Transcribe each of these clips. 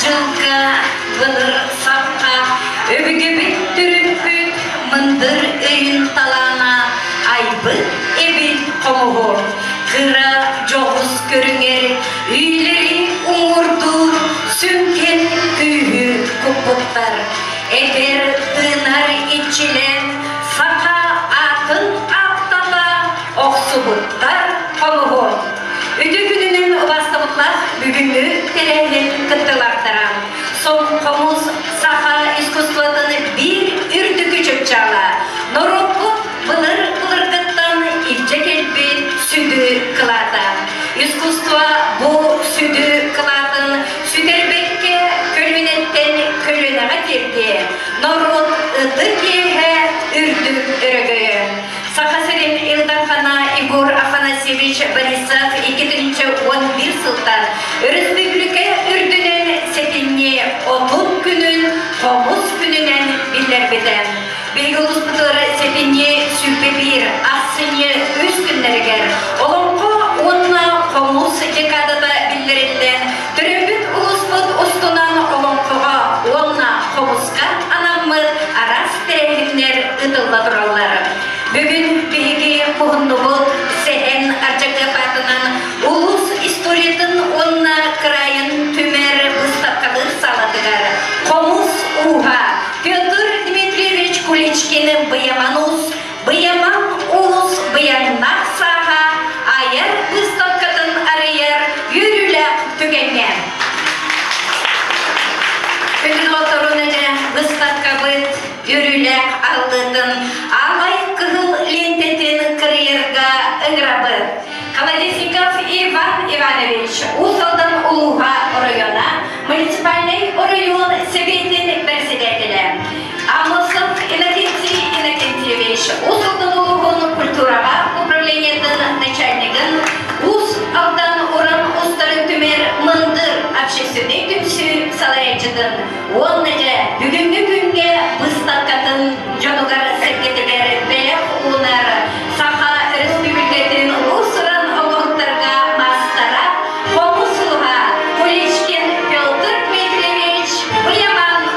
жылга былыр сапқа өбігі бүттіріп мындыр өйін талана айбы эбит қомуғыр қыра жоғыз көріңер үйлері ұңырдур сүнкен күйі күппұттар әбер тынар итчілен сақа атын аптата оқсыбыттар қомуғыр өте күнінің бастығытлар бүгінгі терәйден күттілақтарам соң қомыз сақа искусствотыны бір үрді күчіп чала нұрықлық былыр-былырғыттан итче келбет сүді қылата искусство бұл сүді қылатын сүдербекке көлінеттен көлінеға терге нұрық ұты кеге үрді үрігіі Сахасырин Илдархана Игор Афанасьевич Борисов 2011 сылтан Республика үрдінен сетінне 30 күнін қомыз күнінен білер беден. Белгіліс бұтылары сетінне сүлпе бір асыне өз күнлергер. Олонқо онына қомыз декадада білдерілден. Түребіт ұлыс бұд ұстынан олонқоға онына қомызға анаммыз арас тәрелімнер ұтылда тұралары. Бүгін бейге бұғындығыл сән арчаға батынан ұлыс историятын онына крайын түмер бұстапқады саладығар. Қомыз уға Петр Дмитриевич Куличкinin бұяманус, бұяман ұлыс бұяннақ саға айыр бұстапқадын арайыр үйрілік түгенген. Бүгін отыруныды бұстапқабыд үйрілік алдыдың алай кығыл лентетін карьерға ұңырабы. Колодесников Иван Иванович Усалдан Улуға района, муниципальный район советінің председателі. Амосов Иннокентий Иннокентьевич Усалдан Улуғын культураға управлениетін начальнигін Ус алдан уран устарын түмер мындыр общественный түмсі салайчыдын. Онны же бүгінгі күнге бұстаққатын жонуғар сәкетілері бәлек ұлынары Саха Республикатын ұсыран оғықтарға мастара Қомысылға Куличкин Петр Дмитриевич бұяман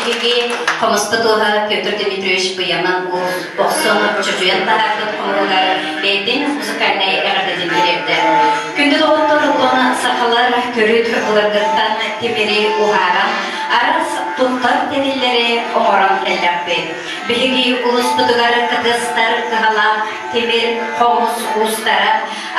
Биги Комоспатуха Петр Дмитриевич Буяман Боксон Чужуян Тахакт Комугар Бейдин музыкальный эрдедин директор. Күнді доғыттыр оны сақалар көріт ұлырғыттан темері ұғаран арас тұқтар дәлелері оңыран әлләппе. Биги ұлыс бұдығары қыдыстар қығалақ темер қомыс ұстара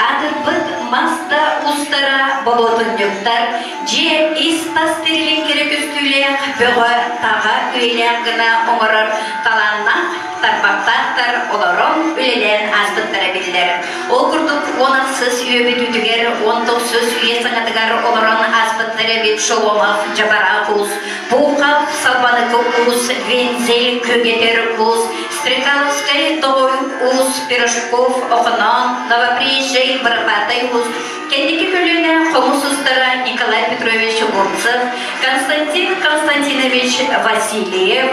атыр бұд маста ұстара болотын жүктар же испас терілен керек үстілек бұғы таға өйлек гына оңырыр таланнақ тарпақтақтар оларым өлелен азбыттары білдер. Ол күрдік онақсыз өбі дүдігер, онтықсыз үйе саңатығар оларын азбыттары бет шоломақ жабара құз, бұқап салбанықы ұз, вензел көгетер ұз, Стрекаловскай доғой ұз, Пирожков, Оқынан, Новоприезжай, Барбатай ұз, Кендеки көліне қомысыздары Николай Петрович Бурцев, Константин Константинович Васильев,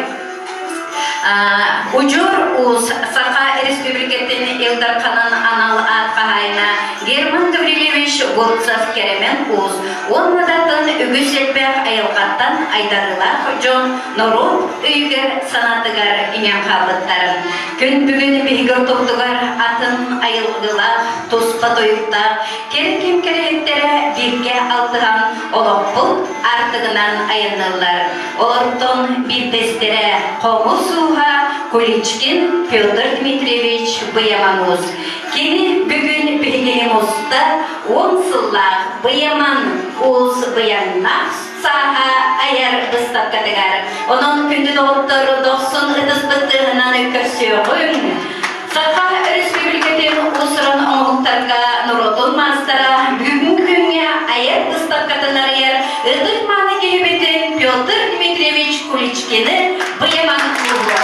Учур уз Саха Республикатын Элдар Канан Анал Атқағайна Герман Гаврилевич Бурцев Керемен уз Онмадатын үгізетбәк айылғаттан айдарылақ жон Нору үйгер санатығар имен қалдықтарын. Күн бүгін бейгір тоқтығар атын айылғылақ, тұспа тойықтақ, керекем керектері бірге алтыған олықпыл артығынан айынылар. Олықтың бірдестері қомысу Куличкин Петр Дмитриевич Буямануз. Кені бүгін білгенімізді 10 сыллақ Буяман уз Буяннақ саға аяр бұстап кәдігар. Оның күнді доғыттары 90 ұдыс бұттығынан өкірсеуғын. Сақа республикатын ұсырын оңықтарға нұротын мастара бүгін күнге аяр бұстап кәдігар ер ұдық маны келебетін Петр Дмитриевич Куличкины Буяман уз.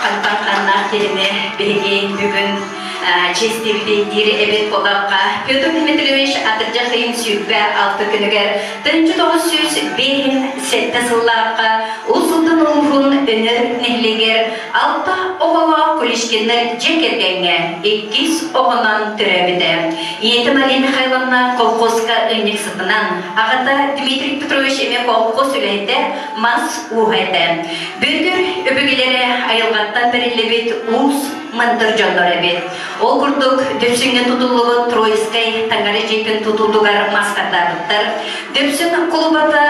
Қалпанқаннақ теріне білге бүгін честелдендері әбет болаққа Петр Дмитриевич атыржа қиын сүйіппә 6 күнігер 1905 сәтті сыллаққа ұсылдың ұлғын өнір нәйлегер 6 оғыла Куличкиннер жекергенге 2 оғынан түрәбіді. Еті Мария Михайловна колхозға өнік сытынан ағата Дмитрий Петрович еме колхоз үләйді мас уғайды. Бүндір өбігілері айылғаттан бірілі ұз мандыр жонлар әбет. Ол күрдік дөпсінге тұтылығы Троицкай таңғары жейпін тұтылдығар масқаттарыттар. Дөпсін құлыбата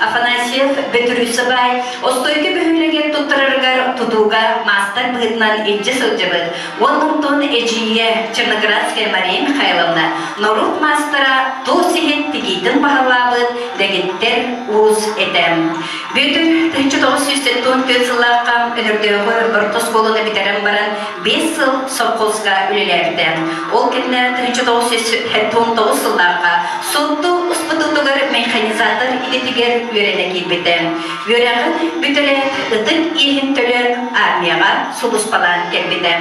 Афанасьев Бетурюсыбай остойки бөхілеген тұттырырғар тұтуға мастар бұғытынан етжі сылжыбыд. Оныңтон әжие Черноградская Мария Михайловна Норут мастара тосихет тегейтін бағалабыд дәгеттер уз әтем. Бөтір 1974 сыллаққа өнірдегі ұртыс болыны бітерін баран 5 сыл совхозға үлелерді. Ол кәдіне 1979 сыллаққа сотту ұспытылдығыр механизатор идетігер өрене келбеді. Өрегін бүтілет ұтын ехін төлі армияға сұлыспалан келбеді.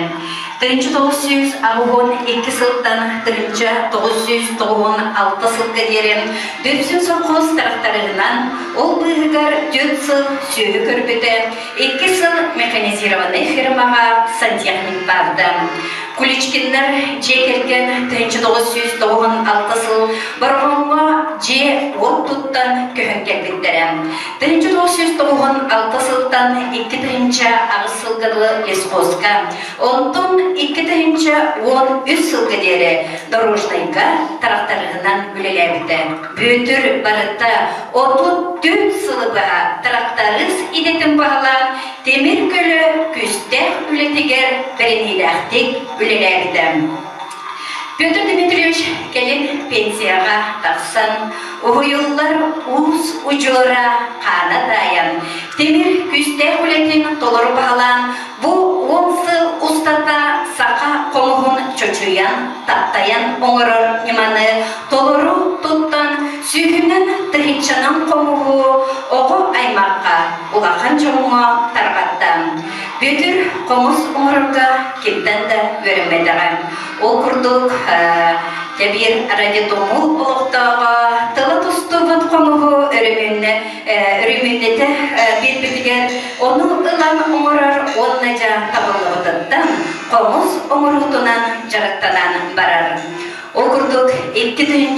1992 сылттан 1996 сылға дерен дөпсін совхоз тарақтарынан ол бұйығығар 4 сыл сүйі көрбеді. 2 сыл механизированный фирмаға сантехник барды. Куличкиннер жекерген 1996 сыл бұрғынға же от тұттан көхін келбеттері. 1996 сылтан 2-ші ағыз сылғылы лесхозға, онтын 2-ші 13 сылғы дері дорожнайға тарақтарығынан үлелерді. Бөтір барытта 34 сылы баға тарақтарыз идетін бағалан темір көлі күстәк үлетігер бірінейләқтік үлелерді. Петр Дмитриевич келін пенсияға тақсан, ұғыйылар ұз ұжыра қана дайын. Темір күстәк үлетін толыры бағалан, бұл 10 сыл ұстата сақа қомығын чөчуян, таптаян оңырыр неманы толыры тұттан, сүйгінен тығыншанан қомығы оғы аймаққа ұлақан жоңға тарғаттан. Бөтір қомыз оңырырға кептен де өрімедіған. Ол күрдік Тебир радиотомул олықтаға тылы тұстығын қомығы үріміннеті бір-бірдігер оның ұлан оңырар оннажа табылығыдықтан қомыз оңырғытынан жарықтанан барар. Okurduk 2012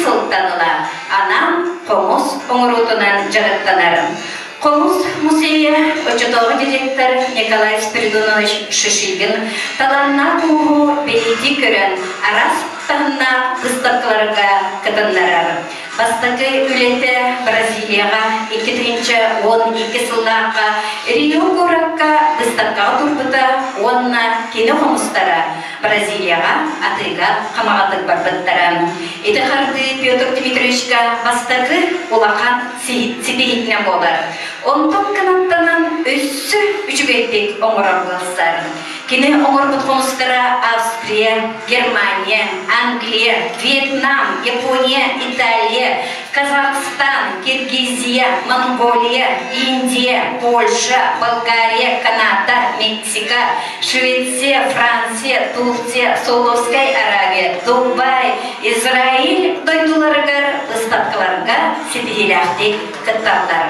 сылтаныла анам Комус оңыруытынан жараттанарым. Комус музейі өчетоғы директор Николай Спиридонович Шишигин таланна туғу бейді көрін арас тағына выставкаларға кытынларар. Бастығы үлеті Бразилияға 2012 сыллаға Рио Горакка выставкаға турбыта онна кені қомыстара Бразилияға атыға қамағатық барбыттара. Еті қарды Петр Дмитриевичка бастығы олақан сипегітіне болар. Онтон канаттанан өссі үчігейдік оңырар болсар. Кені оңырбыт қомыстара Австрия, Германия, Англия, Вьетнам, Япония, Италия, Казахстан, Киргизия, Монголия, Индия, Польша, Болгария, Канада, Мексика, Швеция, Франция, Турция, Саудовская Аравия, Дубай, Израиль дойдуларыгар выставкаларга сетигилахтик кытталдар.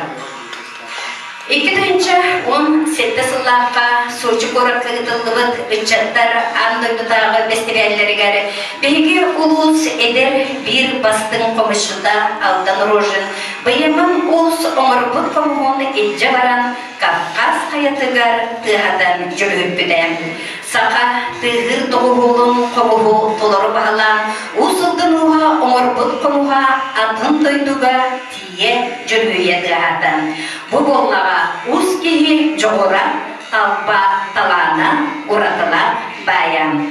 2017 сыллаққа Сочи горакка ытыллыбыт үтчаттар андойдутағы фестивальлерігер беге улус эдер бир бастың комышында алдан рожын быйымын улус оңырбыт комуғын эджа баран Кавказ хаятыгар тыхадан жүргіппіден. Сақа тыгыр тоғуғылын комуғу толыры бағалан усылдың уға оңырбыт комуға атын дойдуға тие жүргүйе тыхадан. Бұ боллаға уз кейі жоғыра талпа талана ұратыла баян.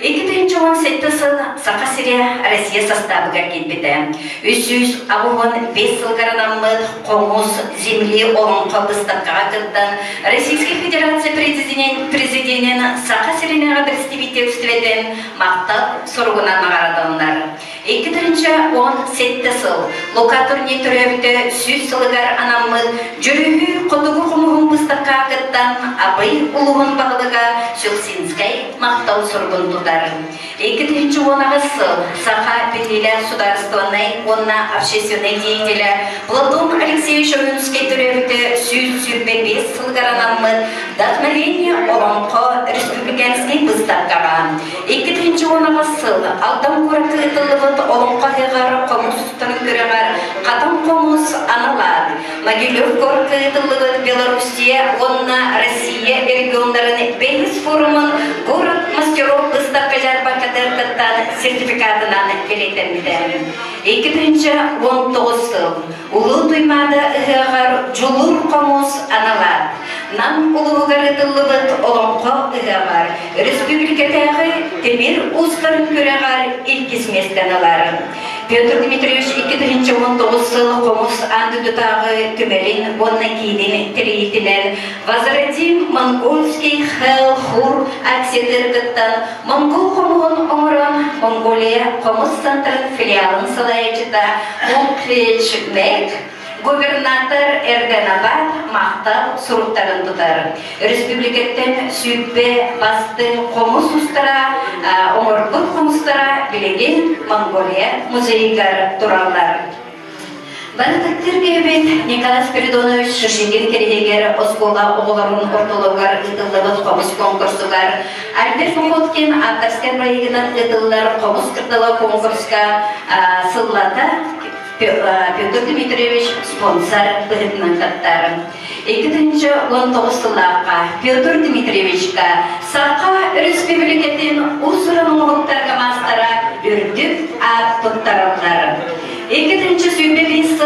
2017 сыл Сақа Сирия Россия составыға кетбеді. Үсіз ауығын 5 сылғаранамыд қомыз земли олың қобыстыққа кірді. Российский Федерация президентін Сақа Сирияға представительстведен мақтал сұрғынан мағарадылындар. 2017 сыл локатурне түрөбіті сүз сылығар анамыд жүрігі қодығы құмығын бұстыққа кірттан абай ұлығын бағылыға Шелсинскай мақтал сұрғын тұдар. 2010 сыл Саха Петлиля Сударственной онна общественной деятеля Платон Алексеевич Овинский түрөбіті сүз сүрбе 5 сылғаранамыд вдохновение оңқы республиканский бұстыққаға. 2010 сыл алдан көрікі ұтылығы олонқа хегар комус устан көрегар катам комус аналар Могилев горкытылыгы Белоруссия онна Россия региондарын бейс форумын город мастеров выставка жарбакатыр кыттан сертификатынан билетенмиден 2019 сыл улуу туймада ыгагар жулур комус аналар нам улуугарытылыбыт олонко ыгагар республикатагы темир устарын көрегар илкисместен Петр Дмитриевич 2019 сыл комус андыдытағы түмелин бонна кейден тирейтінен Возродим монгольский хэл-хур аксиятыр кыттан монгол комуғын оңырын Монголия комус центрын филиалын салайчыта Монклеч Мек губернатор Эрденабад мақтал сұруқтарын тұтар. Республикеттен сүйіппе бастың қомыс ұстара, оңырбұт қомыстара білеген Монголия музейгар тұралдар. Бәліктірге бет Николай Спиридонович Шишигин керегер Оскола оғыларын ортолығар ұтылығыт қомыс конкурсугар. Альберт Мухоткин авторскер проегінен ұтылылар қомыс кірділа конкурска сыллата Петр Дмитриевич спонсор бігітінің каттары. 2019 сыллаққа Петр Дмитриевичка Сақа республикетін ұсырының ұлттарға мастара үрдік ат тұттарылары. 2025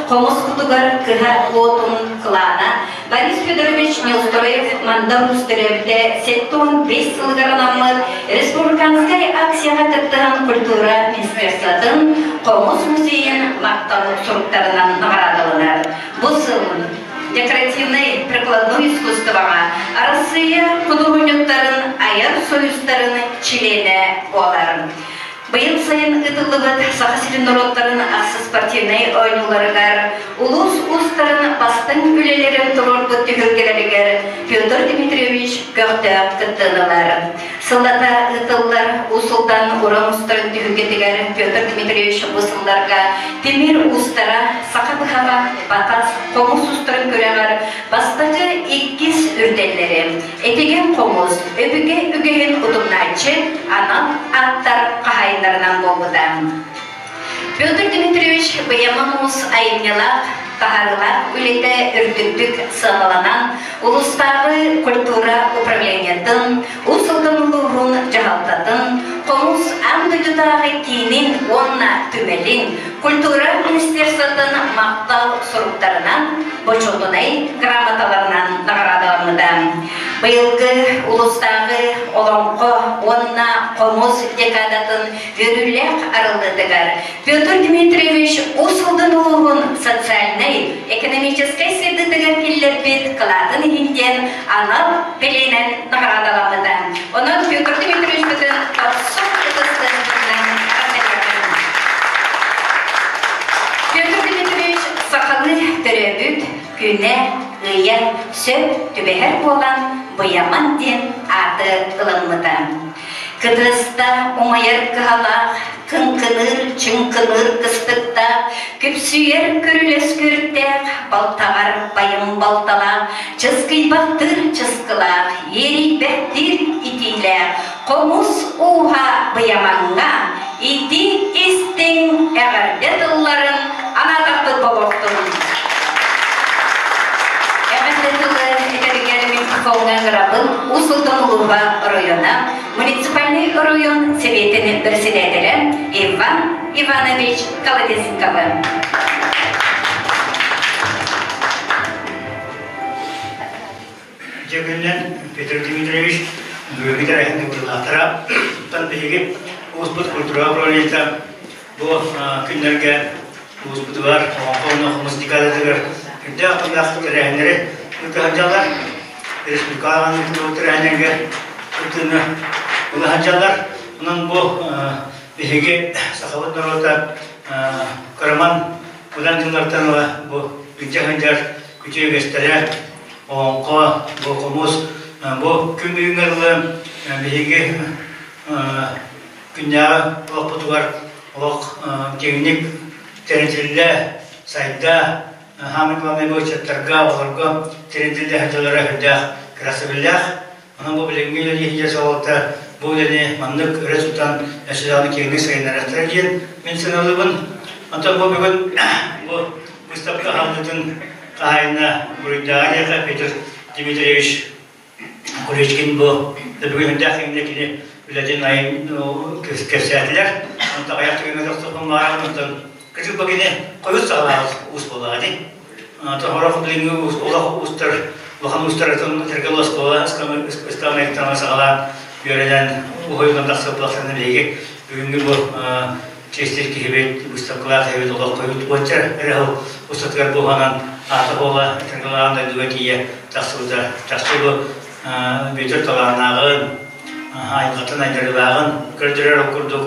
қомыс құтығар кіға отын қылана Борис Федорович Неустроев мандар үстірепті сеттон 5 сылғаранамыз республиканскай акцияға кіттіған культура министерствотын қомыс музейін мақталы сұруқтарынан нағарадылынар. Бұл сылын декоративный прикладной искусствоға Россия құдығынеттарын аяр союзтарын чилені оларын. Быйыл сайын ытылыбыт Саха-Сирин народтарын ақсы спортивный ойнуларыгар, улус устарын бастың үлелерін тұрорбыт түйіргелерігер Петр Дмитриевич көқтөп кыттынылар. Сыллата ытыллар усылдан уран устарын түйіргетігер Петр Дмитриевич бұсылларға темир устара, сақа-бұхаға, батас, қомыс устарын көрегер бастағы 2 үрделleri, etegen komuz, öbüge ügehin udumlarçı, anam attar kahaylarından bolgudan. Pyotr Dmitrievich Bayamamuz ayınyalar, taharılar, ülede ürdüktük sığınalanan Uluslararası Kultura Upravleniyatin, usuldanılığın cahaltatın, komuz amdıcıdağı kinin onna tümelin, Kultura Ministersatın maqtal soruklarından, boçotunay gramatalarından nağradalarından. Bıyılgı uluslararası olonqo onna komuz dekadatın yürürlük arılıdıgar. Pyotr Dmitrievich usuldanılığın sotsialnay, ekonomической средыдыгар киллер бит кыладын хинден анал беленен наградалардан. Онун Петр Дмитриевич бүтүн отсук кытыстырынан армелерден. Петр Дмитриевич сакалы төрөбүт күнэ ыйя сөп түбэхер болан Буяман ден аты ылыммыдан. Кыдыста умайыр кыхалақ, кынкыныр, чынкыныр кыстықта, күпсүйер көрілес көрттек, балтағар байым балталақ, чызгылбақтыр чызгылақ, ери бәттір итилер, қомыз уға Буяманға, ити істің әғірдет ұлларын анатақты болуқтың. Усултанлуга района, муниципальный район советінің председателі Иван Иванович Колодесниковы. Жегеннен Петр Дмитриевич бөгедер әйінді бұлғатыра, тұттан бейгіп ұспыт культура пролетті бұл күндерге ұспыты бар, оңқауына құмыз дикададығыр. Күнде ақындақты әрәйіндері үкіғанжалар, республикаға өтірәнерге өтіні ұлғанжалар. Оның бұл бейге сақабыт нұрота Қараман ұдан жыллартан бұл үкіғанжар күтегестері оңқы, бұл құмыз, бұл күн үйіңерлі бейге күндағы ұлықпыты бар ұлық тегінік тәрінтілі сайда Хамид Вамай Бойчаттарға оларға терентілді хәжалары хүлдәқ красыбылдәқ. Оның бұл біліңгейлі ехінде салғылта бұл әне маңдық үрі сұлтан әшілағыны кеңгі сайынарақтыра дейін. Мен сыналыбын. Антон бұл бүгін бұл выставка халдытын қағайына бұрыйдағы еқа Петр Дмитриевич Кулечкин бұл бүгін хүлдәқ еңдекіне үләден айын кәсәтілер. Онтақ аяқтығын ұзақтықын мағағын Кыржык богине коют сағалағыз ұс болағады. Тоғырақ біліңгі олақ ұстар, бұған ұстаратын тергелос бола, ұстамайықтан сағала бүйерден ұғойылған тақсы бұлақтарына білеге. Бүгінгі бұл честер кехебет, ұстақылар кехебет олақ қойыт бойынша әрі ұстатығар болғанан аты бола тергелағандай дүгі кейе тақсы ұзар. Тақсы бұл бөйтір талағынағын, айнғатын айдарылағын, көрдірер оқырдық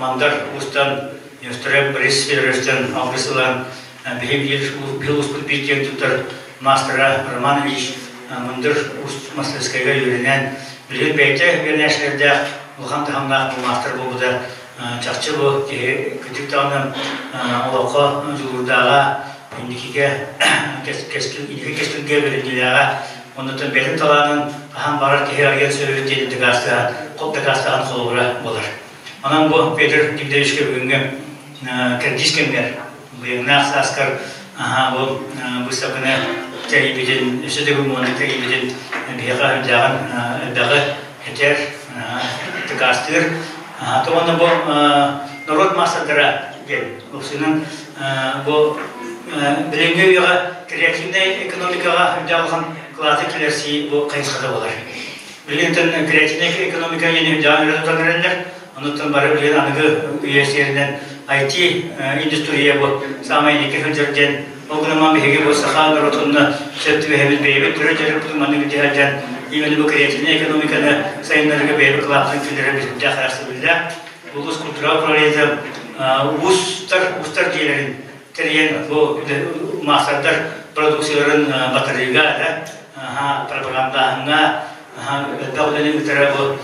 маңдар ұстан Юстреб Борис Федоровичтен алғысылан бил ұспыт бейтен тұттар мастера Романович мұндыр мастерскайға үйренен білген бәйті бернәшілерді ұлған тағымнақ бұл мастер болуды чақчы бұл күтік тағынан олаққа жылғырдағы үндекеге кескілге беренділіға ондықтан бәлім талағының қан барар кеге арген сөйлі дейінді қастаған қолығыра болар. Онан бұл Петр Дмитриевичке бүгінгі кірдискендер, бұйыңнақ саскар бұл бұстақыны тәрейбеден, үшідегі мұны тәрейбеден бейға үлдіған әлдағы әтер тікастыр. Тоғаны бұл народ масадыра ген. Бұқсының бұл біліңгі үйіға креативный экономикаға үлдіған қылаты келерсі бұл қайынсқада болар. Білгентін креативный экономика ені үлдіған үрдіған өрелер, онықтан бары білген анығы үйесерінен IT индустрия бұл самай неке хүлдерден оғыныман бейге бұл сақан ұротынны сөпті бейбіт бейбіт түрі жеріп бұдың маңығы дегелден имені бұл креативный экономиканы сайынларға бейбіт қылаптың күлдері бізді қарасы білді. Бұл ұс культура пролеті ұстар дейлерін тәрген бұл мақсаттар продукцияларын батарейға, пропагандағына дәулені үтірі бұл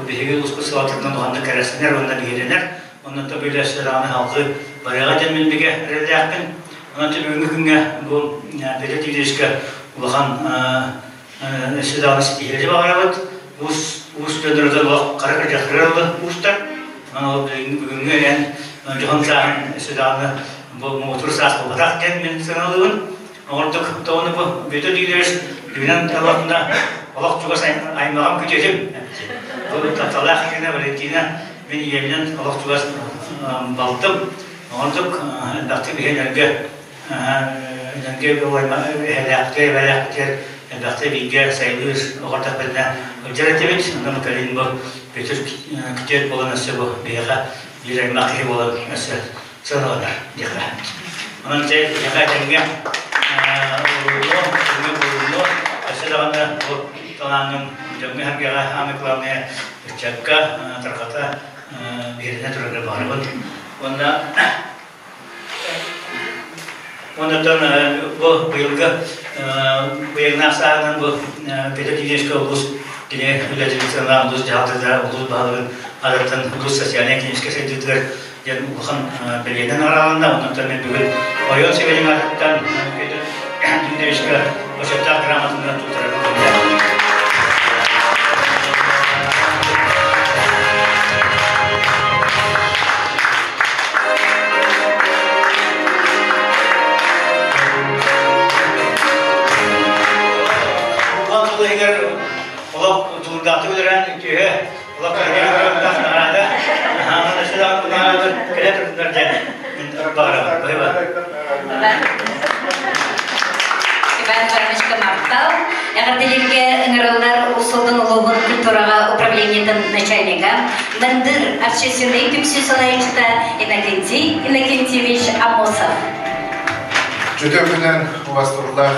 бейге ұс қысылатырдан оғанды кәресінер, онда бейгеленер. Онdan da böyle şeylerden halkı bayağı cemilbige redakın. Ondan da bugün günge bu belediye ilişki olan Sudah istihari banget, us dendera loh karena kerja kerja ustad, begini jangan sudah motor sas berat kan mensenalun, untuk tahun apa betul dengan Allah juga saya ayam kecil, kalau tak salah kita berarti ini Allah juga baltem, untuk nanti biar nanti helak Bakte bilgiler sayılır, ortak bölümden önceden tebrik, ondan kalın bu bütün küçük olan nasıl bu bir makine olan nasıl sonra dikkat. Onun için dikkat edin. Ulu, aslında bu tananın cümle hargara ameklamaya çakka terkata birine turun var. Ondan bu yılga bu yılın aksarından bu pedagojik ulus yine ülkemizden ulus cihatlar ulus bağlı adattan ulus sosyal ekonomik sektörler yani bukan belediyenin aralığında ondan sonra bugün oyun sebebiyle adattan pedagojik başlıklar gramatından tutularak Allah turundatı bilen ki Allah kerjanya ada, mana sudah ada kerja terjadi, bara, baik. Ben varmış Martal, Ягодилерге нераллар усулдың улуғын культураға управлениятын начальника, Мандыр общественный түпсі салайчыта Иннокентьевич Амосов. Жүдөгінен ұвастырылар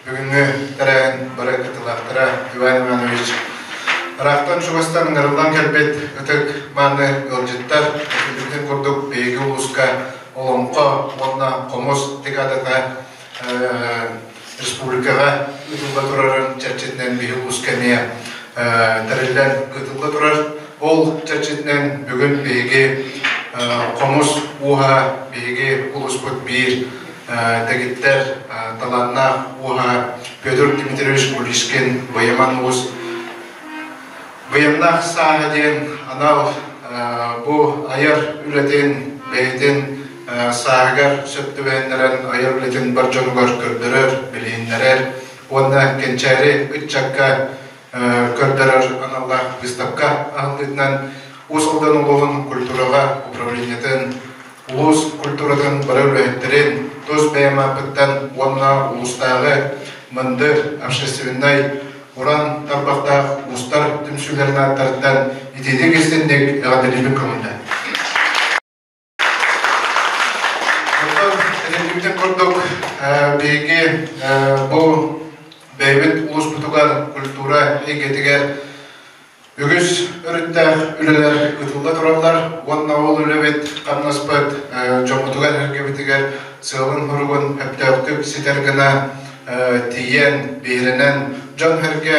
бүгінгі тәрәйін бірі кітілақтыра Иван Иванович. Рақтан Шуғыстан нырылдан кәлбет үтік маңы өлжеттар, өкілдіктен көрдік бейгі ұлысқа олымқа, онна қомыз декадата республикаға үтілға тұрарын чәрчетінен бейгі ұлыскәне тәрілден үтілға тұрар. Ол чәрчетінен бүгін бейгі қомыз уға бейгі ұлыс бұд бейір тәгеттер таланна уға Петр Дмитриевич Кулишкин Баяман ұлыс Быйымнақ сағы ден анау бұ айыр үлетін бәйден сағығар сөптівәндерін айыр үлетін бір жоңғар көрдірір, білейіндерер. Онда кенчәрі үтчакка көрдірір аналға выставка ағылдетінен ұсылдан ұлығын культураға управлениетін, ұлыс культурадан бір үләйттірін, тұз бәйіма біттен онна ұлыстағы мындыр общественной Уран тарбақта ұстар түмсілерін аттарыттан етеді кестендек әғаделебін көмілді. Бұлтан әдемдіктен көрдік бейге бұл бәйбет ұлыс бұтығар культура егетігер үгіз үрітті үлелер ұтылда тұралар. Онна ол үлебет қамнаспыт жоңғытығар әргебетігер сығылын ғұрығын әптәуқтік сетергіна тиен бейірінен Жан herge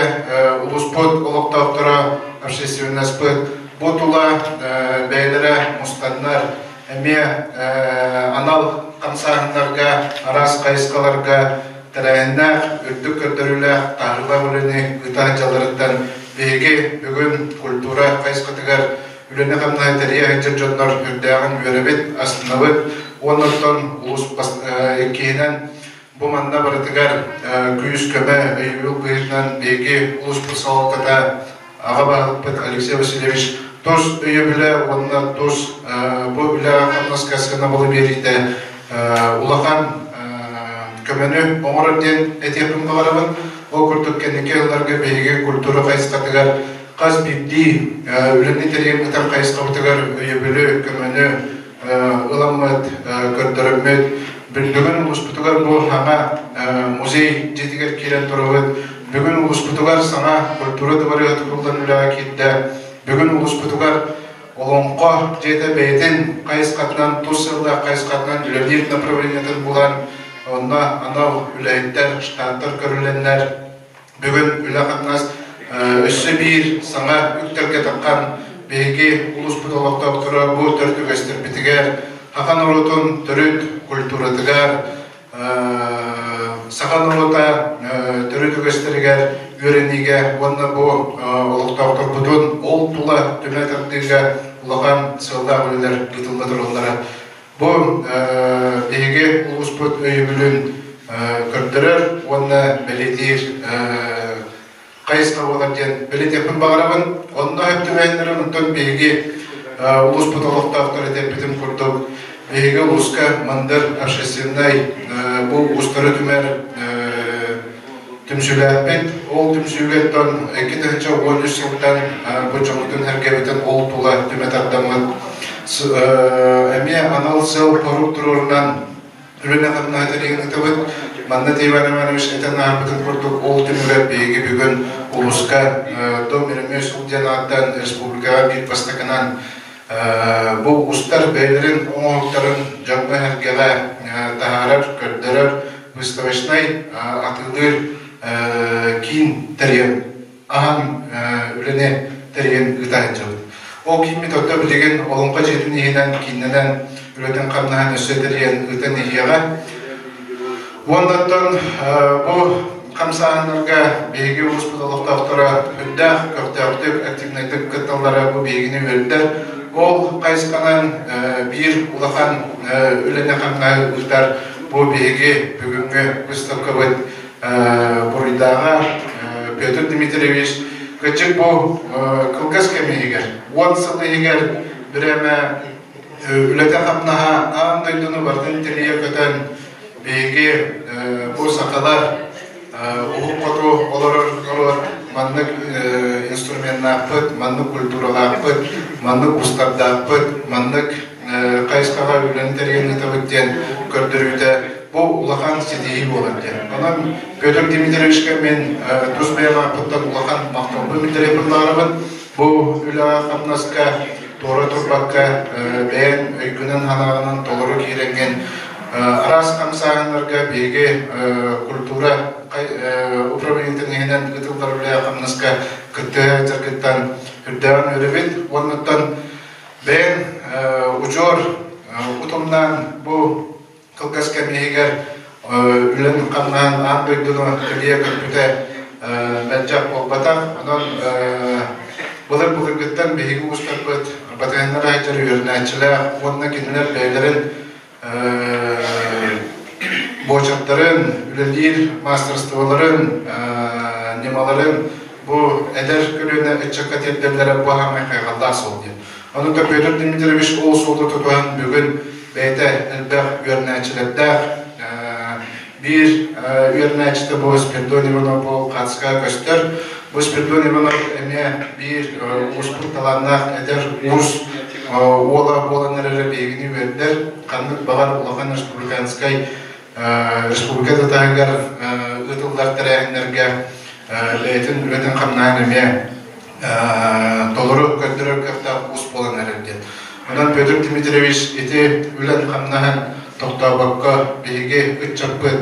улуспут олоқтауқтыра общественный спыт бұтула бәйлері мұстаннар әме анал қамсағындарға арас қайысқаларға тәрәйіннақ үрдік көрдірілі тағыла өліні ұта жалырыттан бейге бүгін культура қайысқытығар өліні қамнай тәрия әйтер жонлар үрдіғын өребет астынабыт оныртын улус кейінен Бұл манда барытығар күйіс көмі өйіл бұйырынан бейге ұлыс бұсалықтата аға бағылпыт Алексей Васильевич тұз өйі білі, онына тұз бұл білі қамнас кәсігіна болы берейді. Улақан көміні оңырынден әтепін бағарабын, ол күртіккенеке ұларға бейге культура қайысқатығар қаз бейді өлімді терген ұтар қайысқабытығар өйі білі көміні ұламыд, көрдіріммет, Бүгін ұлыспытығар бұл хаңа музей жетігер келен тұрығыд. Бүгін ұлыспытығар саңа культура дұбары өтікілден үліға кетті. Бүгін ұлыспытығар олонқа жеті бәйтін қайысқатынан, тұсылда қайысқатынан үлердер направлениятын болан онна анау үләйттер, штаттар көріленлер. Бүгін үлі қатынас өссі бір саңа үктерге таққан бейге ұлыспытығалықта отыра бұл төрт үгестер бітігер. Хақан орутун түрүт культуратыгар Сахан олота төрөтөгөстөргөр үйрениге онна бу олуктактар бутун ол тула төмөтөрдүгө улаган сылда өлөр гытылдыр онлары. Бу беге улуспут өйүлүн көрдөрөр, онна белетир кайыска боларден белетепин багарабын. Онна өптүмөнлөрүн тон беге улуспут олуктактар деп битим курдук. Беге улуска мандыр общественный бу устары түмөр түмсүләпет, ол түмсүләттен 2013 жылдан бу жомутун хәркәбетен ол тула түмәтәдәмәт. Әме анал сыл порук турурунан үләнәтен нәтәреген тәбет. Манна тейванаманыш этен арбытын курдук ол түмүгә беге бүгүн улуска дом мирмес удянаттан республикага бир пастаканан bu ustar beylerin oğulların canlı herkele taharar, kördürür, müstaveşnay atılır kin teriyen, ahan ülene teriyen gıtayınca. O kimi totta bilegen olunqa jedin ihinen kinneden ületen kamnahan össe teriyen gıtan ihiyaga. Ondan bu kamsahanlarga beygi uluspudalıqta oktara hüddağ, köftağıtık, aktivnaytık kıttallara bu beygini verdiler. Ол қайысқанан бір улахан өліне қамна ұлдар бұл беге бүгінгі выставка бұд бұрыдағы Петр Дмитриевич көтчік бұл қылғыз кәмейгер. 10 сылы егер біреме өліне қамнаға аңдайдыны бардың тілие көтен беге бұл сақалар ұлық қоту олар маннык инструментна апыт, маннык культурала апыт, маннык устарда апыт, маннык кайыскага үйлөнтерген итабыттен көрдөрүдө бу улахан сидии болот ден. Анан Петр Дмитриевичке мен тусбаяга апыттан улахан мактабы милдерепин барабын. Бу үлага капнаска тора турбакка бен өйкүнөн ханагынан толору кийренген арас камсагандарга беге культура управлениятын гытылдар биле камнаска кытты жаркыттан үрдән өребит. Оннан бен учор утумнан бу кылгаска мегер үлен камнан аңдыдыны кылия көпүтө мәҗҗак болбата. Анан булыр гыттан беге устарбыт батаннар айтыр үрнәчләр, онна кинелер бейлерин boçatların, üleliyir, masterstavaların, nemaların bu eder görüne etçakat etlerlere bağlamaya kaygallar soldu. Onu da Pетр Дмитриевич ol soldu tutulan bugün beyde elbaq görünəçilerde bir görünəçide bu Spiridon Ivanov bu katska göster. Bu Spiridon Ivanov eme bir usput talanlar eder urs ola bolanları beygini verdiler. Kanlık bağır olağan Respublikanskay Respublikada tağır ıtıllar tereyinlerge leytin ületen kamnağın eme doluru kötürür köfta us bolanlarıdır. Ondan Pетр Дмитриевич eti ülen kamnağın toqtabakka beyge ıtçapıt.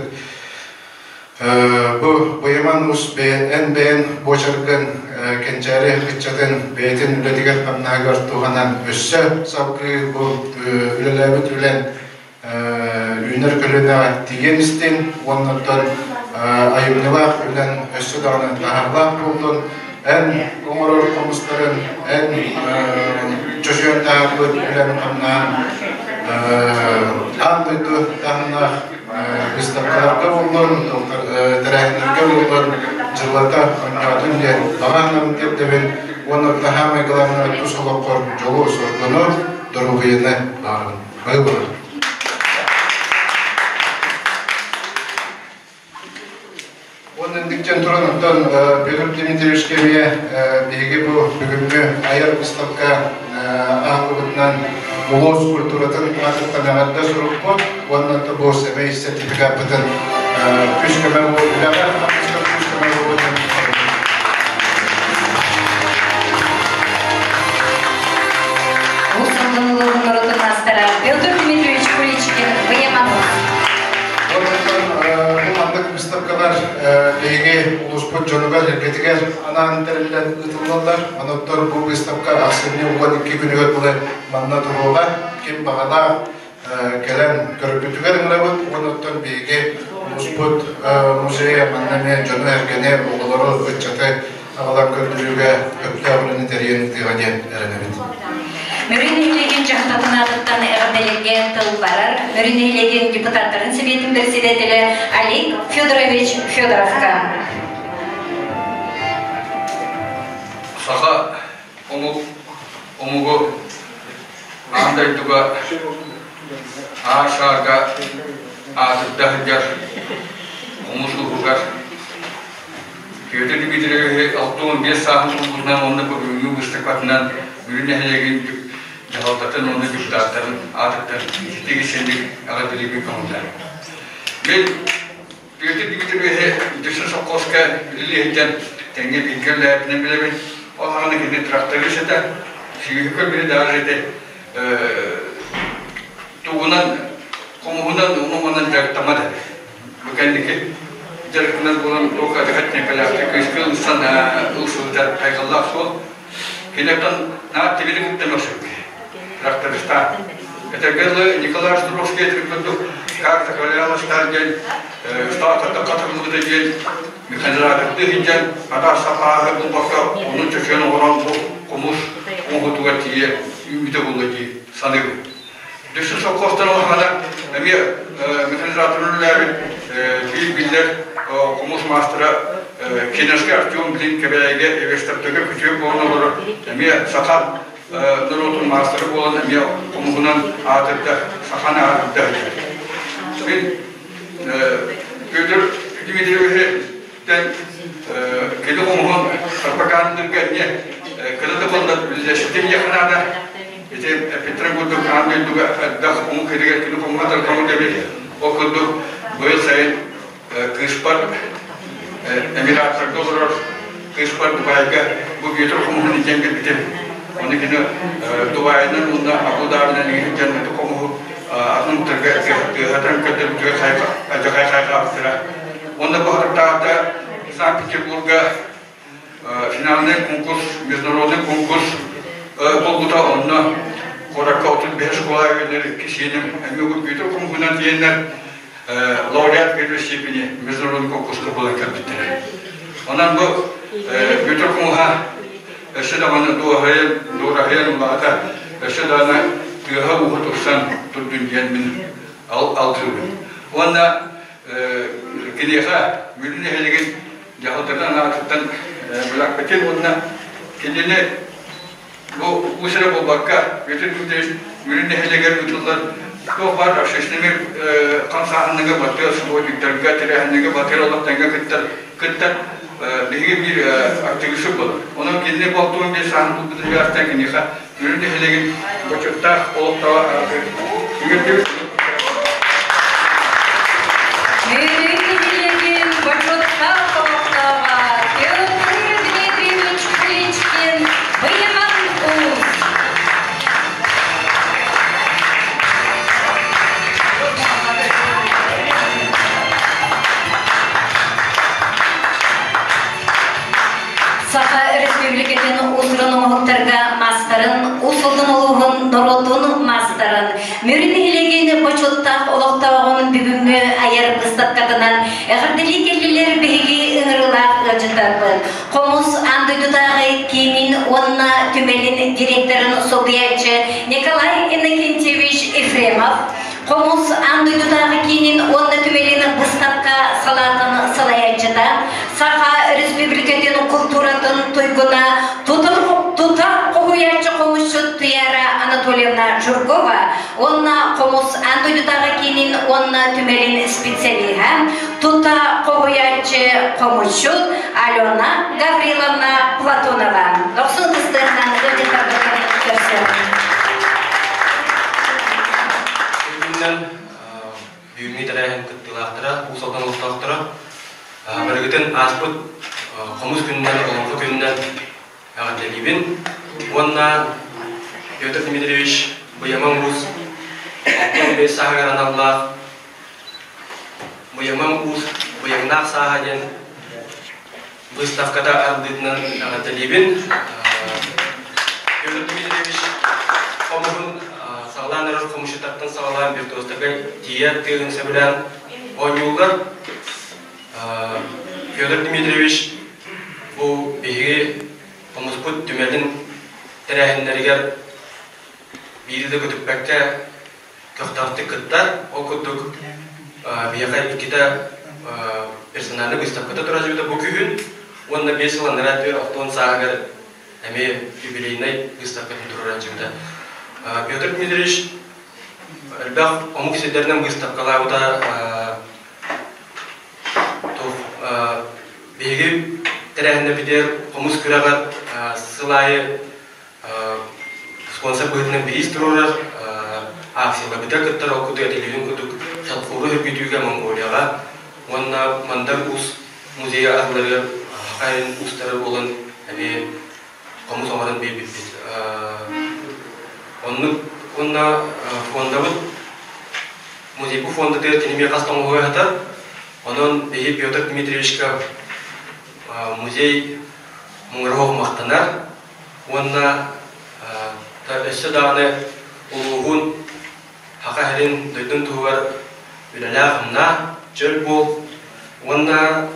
Bu yaman us en beğen boçargın kençeri ıtçatın beytin ületiger kamnağır tuğanan össe sabkı bu ülelebit ülen Ünür kölüne tigen istin, ondan ayımlılar ülen össü dağını taharlar buldun. En umurur komusların, en çocuğun taharlı ülen kamnağın andıydı dağına üstakalarga buldun, tereyinlerge buldun, cılata oynadın diye bağanım depdebin, onu tahamaygalarına tusuluk kor jolu sorgunu duruguyene bağırın. Bayılır. Onun dikten turanıktan Pетр Дмитриевич kemiye bege bu bugünkü ayar выставка ağırlıktan ulus kulturatın atıktan ağırda sorup bu. Ondan da bu semey sertifikatın küçkeme bu ilalar, küçkeme bu Bu sonunluğun orotun astara Петр Дмитриевич Куличкин, Выеманов. Выставкалар беге улуспут жонугар эргетигер анан терилен ытыллалар. Анаттар бу выставка асырны 12 күнүгө булы манна туруга ким багала gelen körpütüger ıngılabıt, onuttan bilgi Usput Muzeya Manname Canı Ergene oğulları ötçatı ağalar kördürüge öpke avlını teriyen tıgadiyen erenebit. Mürünehilеген жақтатынадықтан әрделерген тылбарар, Мürünehилеген депутаттарын Советтің председателі Олег Федорович Федоровка. Саха омугу андайдуга ашага адырдахыгар омусугугар Кеудеді бедірегі 6-15 сағын ұлғызынан оны бір үйі ұстықпатынан Мürünehilеген Жалдатын оны депутаттарын адырдарын жетегі сендік ағадылығы көңілдер. Мен Кеудеді бедірегі дүсін соққосқа үлілігіден тәңге бекерлі әпінен білемін. Ол ғаны кені трактörü сәті, сүйігі көрмені дағыр жете. Туғынан, қомығынан, ұмығынан жарықтамады. Бүкәндікі жарықтынан болын тоқады қаттен кәләқті көзгі ұстан ұлсыздар қайғаллақ сол. Кенептен нағат тебеді күттен өсіп. Тракториста. Этергерлі Николай Штуровский етіргілді как закалялыстар ден, штатата қатырлығы ден, механизаторды ден, ада сапағы бұл баққа, оның чөшені оран бұл құмыс, оңғытуға тие, үміді болы дей, санығы. Дүсі соққостан олғана, әме механизаторлары, бейлер, құмыс мастыра, кенеске Артем Блин кәбәйге евестіртігі күтеу болын олары, әме сақар Нұротын мастыры болын әме құмығынан адырды, сақаны адырды. Мен көдір Дмитриевичтен келі құмығын пропагандырға кілді болды үлдешітен еқінада Петрогордың аңдылдығы әддақ құмы керегер келі құмыға тұрқамы дәбеді. О күрді бұйыл сайын күйіспар Эмираттарды олар күйіспар Дубайға бұл бетір құмығын екенге бітем. Оны кені Дубайынан, онда Абу-Дабинан егін жәнметі құмығы атын тұрға ғатырын көтір қайға аптыра. Онда бұғырттағыда Санкт-Петербурга финалный конкурс, международный конкурс болғыда онына қораққа 35 школа өйнері кесенім әмегі бүйті құмығынан дейінлер лауреат беру степені международный конкурсқа болын кәмпеттері. Онан бұл бүйті құмыға Эшедаманы дуарахаян улаата, эшедана кыха уху турсан турдун янмин алдырыбын. Онда кенеха Мürünehilеген жағылдырдан ағыттан бұлақпетен онына кенене бұл ұсыры бұл баққа өтір Мürünehilеген ұтылдар тоқ бар ашешінемер қансағынығы батыр, сұлуатықтарға, тірәхінығы батыр олақтанға күттар Лиги bir aktivisi bulur. Onun kendine baktığım bir sahanın bu dünyasından kendine Mürünehilegen boçukta olup da Mürünehilegen boçukta olup da Fyodor Dmitrievich Kulichkin Bıyaman Uz. Saha Respublikasının uzun oğuttırga mastарын, usulun oğuğun dorotun mastарын, Mürünehilegen boçuttaq oluqtağın bübümü ayarıp ıstatqadınan, əğirdili kelliler behigi ıngırılaq ıcıtarbı. Qomus Anduydudağı kenin onna tümelin direktorun Sobiyaçı Nikolay Innokentyevich Efremov, Qomus Anduydudağı kenin onna tümelin ıstatqa salatın salayacıda, Saha Respublikasının kulturatın tuyguna tutar qoğuyaçı qomusçu Tıyara Anatolievna Jurgova, onna Qomus Anduydudağı kenin onna tümelin spesialiha, tutar qoğuyaçı qomusçu Alona Gavrilovna Platonova. 90 kıstığından ödetlerden görsün. Bugünden büyümü tarayın kıttılahtara, usaldan ustahtara, Bölgeden asput komus günden, olumlu günden ağırdelibin. Onna Fyodor Dmitrievich Bıyaman Uz, 15 sahagaran Allah, Bıyaman Uz, Bıyanak sahajen, Выставкада ардыдынан ağırdelibin. Fyodor Dmitrievich komusun sağlam Станаров коммушетаттан сағалаған бір достарға тият тегін сәбілен ойнуылдар. Федор Дмитриевич бұл бейге коммуспут түмелін тәрәхіндерігер бейді күтіппәкке көқтақты күттар. Ол күттік бейға икеті персональный выставката тұра жүйді бұл күйін. Онда 5 жылан рәтті автон сағығыр әме юбилейный выставкатын тұрыран жүйді. Петр Дмитриевич әлбәқ омық седерінің выставкалауыда бейгі тәрәхінді бідер қомыз күрағат сылайы спонсор бұйдының бейіз тұрырар аксияға бідер күттар оқуды әтелеген күдік шатқұры үргетуге Монголияға. Онна мандар ұс музейі ағылары қайын ұстары болын әме қомыз оңарын бейбіп. Онна фонда бұд музей бұл фонда дер тенеме қастан оғай атар. Onun Bey Pyotr Dmitrievичка muzey мұңырғық мақтанар. Онна өсі дағыны ұлығын хақа әрін дөйдің туғар үләлі ағымна жөл бол. Онна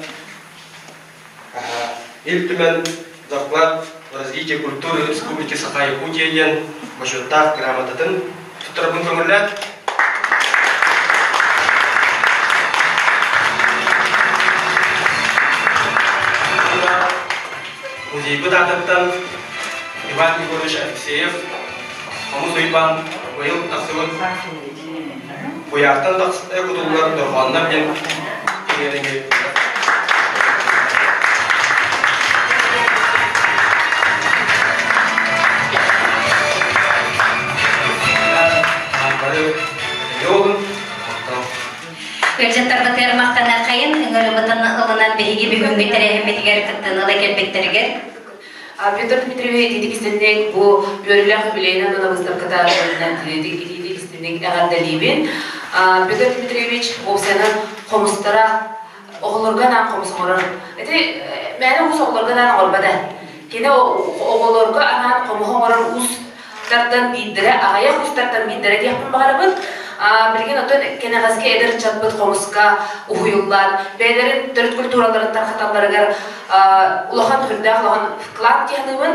ел түмен заклад развития культуры Республики Саха-Якутия машуттақ грамотатын тұттырабын көңірлі. Музей Будататтан Иван Егорович Алексеев, Хамуз Уйбан, Ваил Тасывын, Буяқтан тақсыдай құтылылар дұрғанына бен кеңерінге. Көржеттар бұтыр мақтана қайын, үңірі бұтын ұлынан бейге бүгінгі тәрәхім бетігер күттін ұлы келбеттерігер. Петр Дмитриевич дедикистенден бұл бөрілік білейнен ұлы выставкада дедикистенден әғаддалейбен. Петр Дмитриевич оғсенің қомыстара оғылырған аң қомысын ұрыр. Мәні ұз оғылырған аң ұрбада. Кені оғылырға аңан қомысын ұрыр ұз тартан бейдірі, ағаяқ ұз тартан бейдірі дейіппін бағарыбын. Білген отын кенағазге әдір жатбыт қомысқа ұхуыллар, бәйлерін түріт культураларын тарқаталарығар ұлақан түрдіғ, ұлақан вклад дейінімін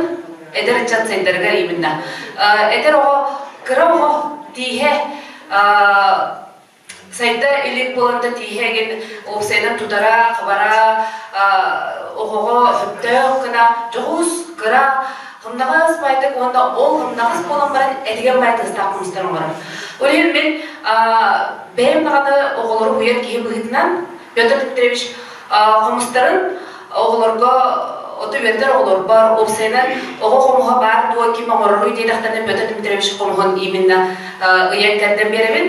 әдір жатсайдырығар емінна. Әдір оғы, кірі оғы дейе сайда елік болында дейеген оғсайдан тұдара, қыбара, оғығы хүпті оқына, жоғыз, кіра, Хымнағыз байтық, онда ол хымнағыз болан баран әдіген байтық ұстақ қымыстарын барам. Олен мен бәрім нағаны оғылары ұян кейі бұғытынан Петр Дмитриевич қымыстарын оғыларға оты бәрдер оғылар бар, опсайынан оғы қомыға бар, дуа кем оғырыр үйдейдақтардан Петр Дмитриевич қомығын именно ұян кәрден беремін.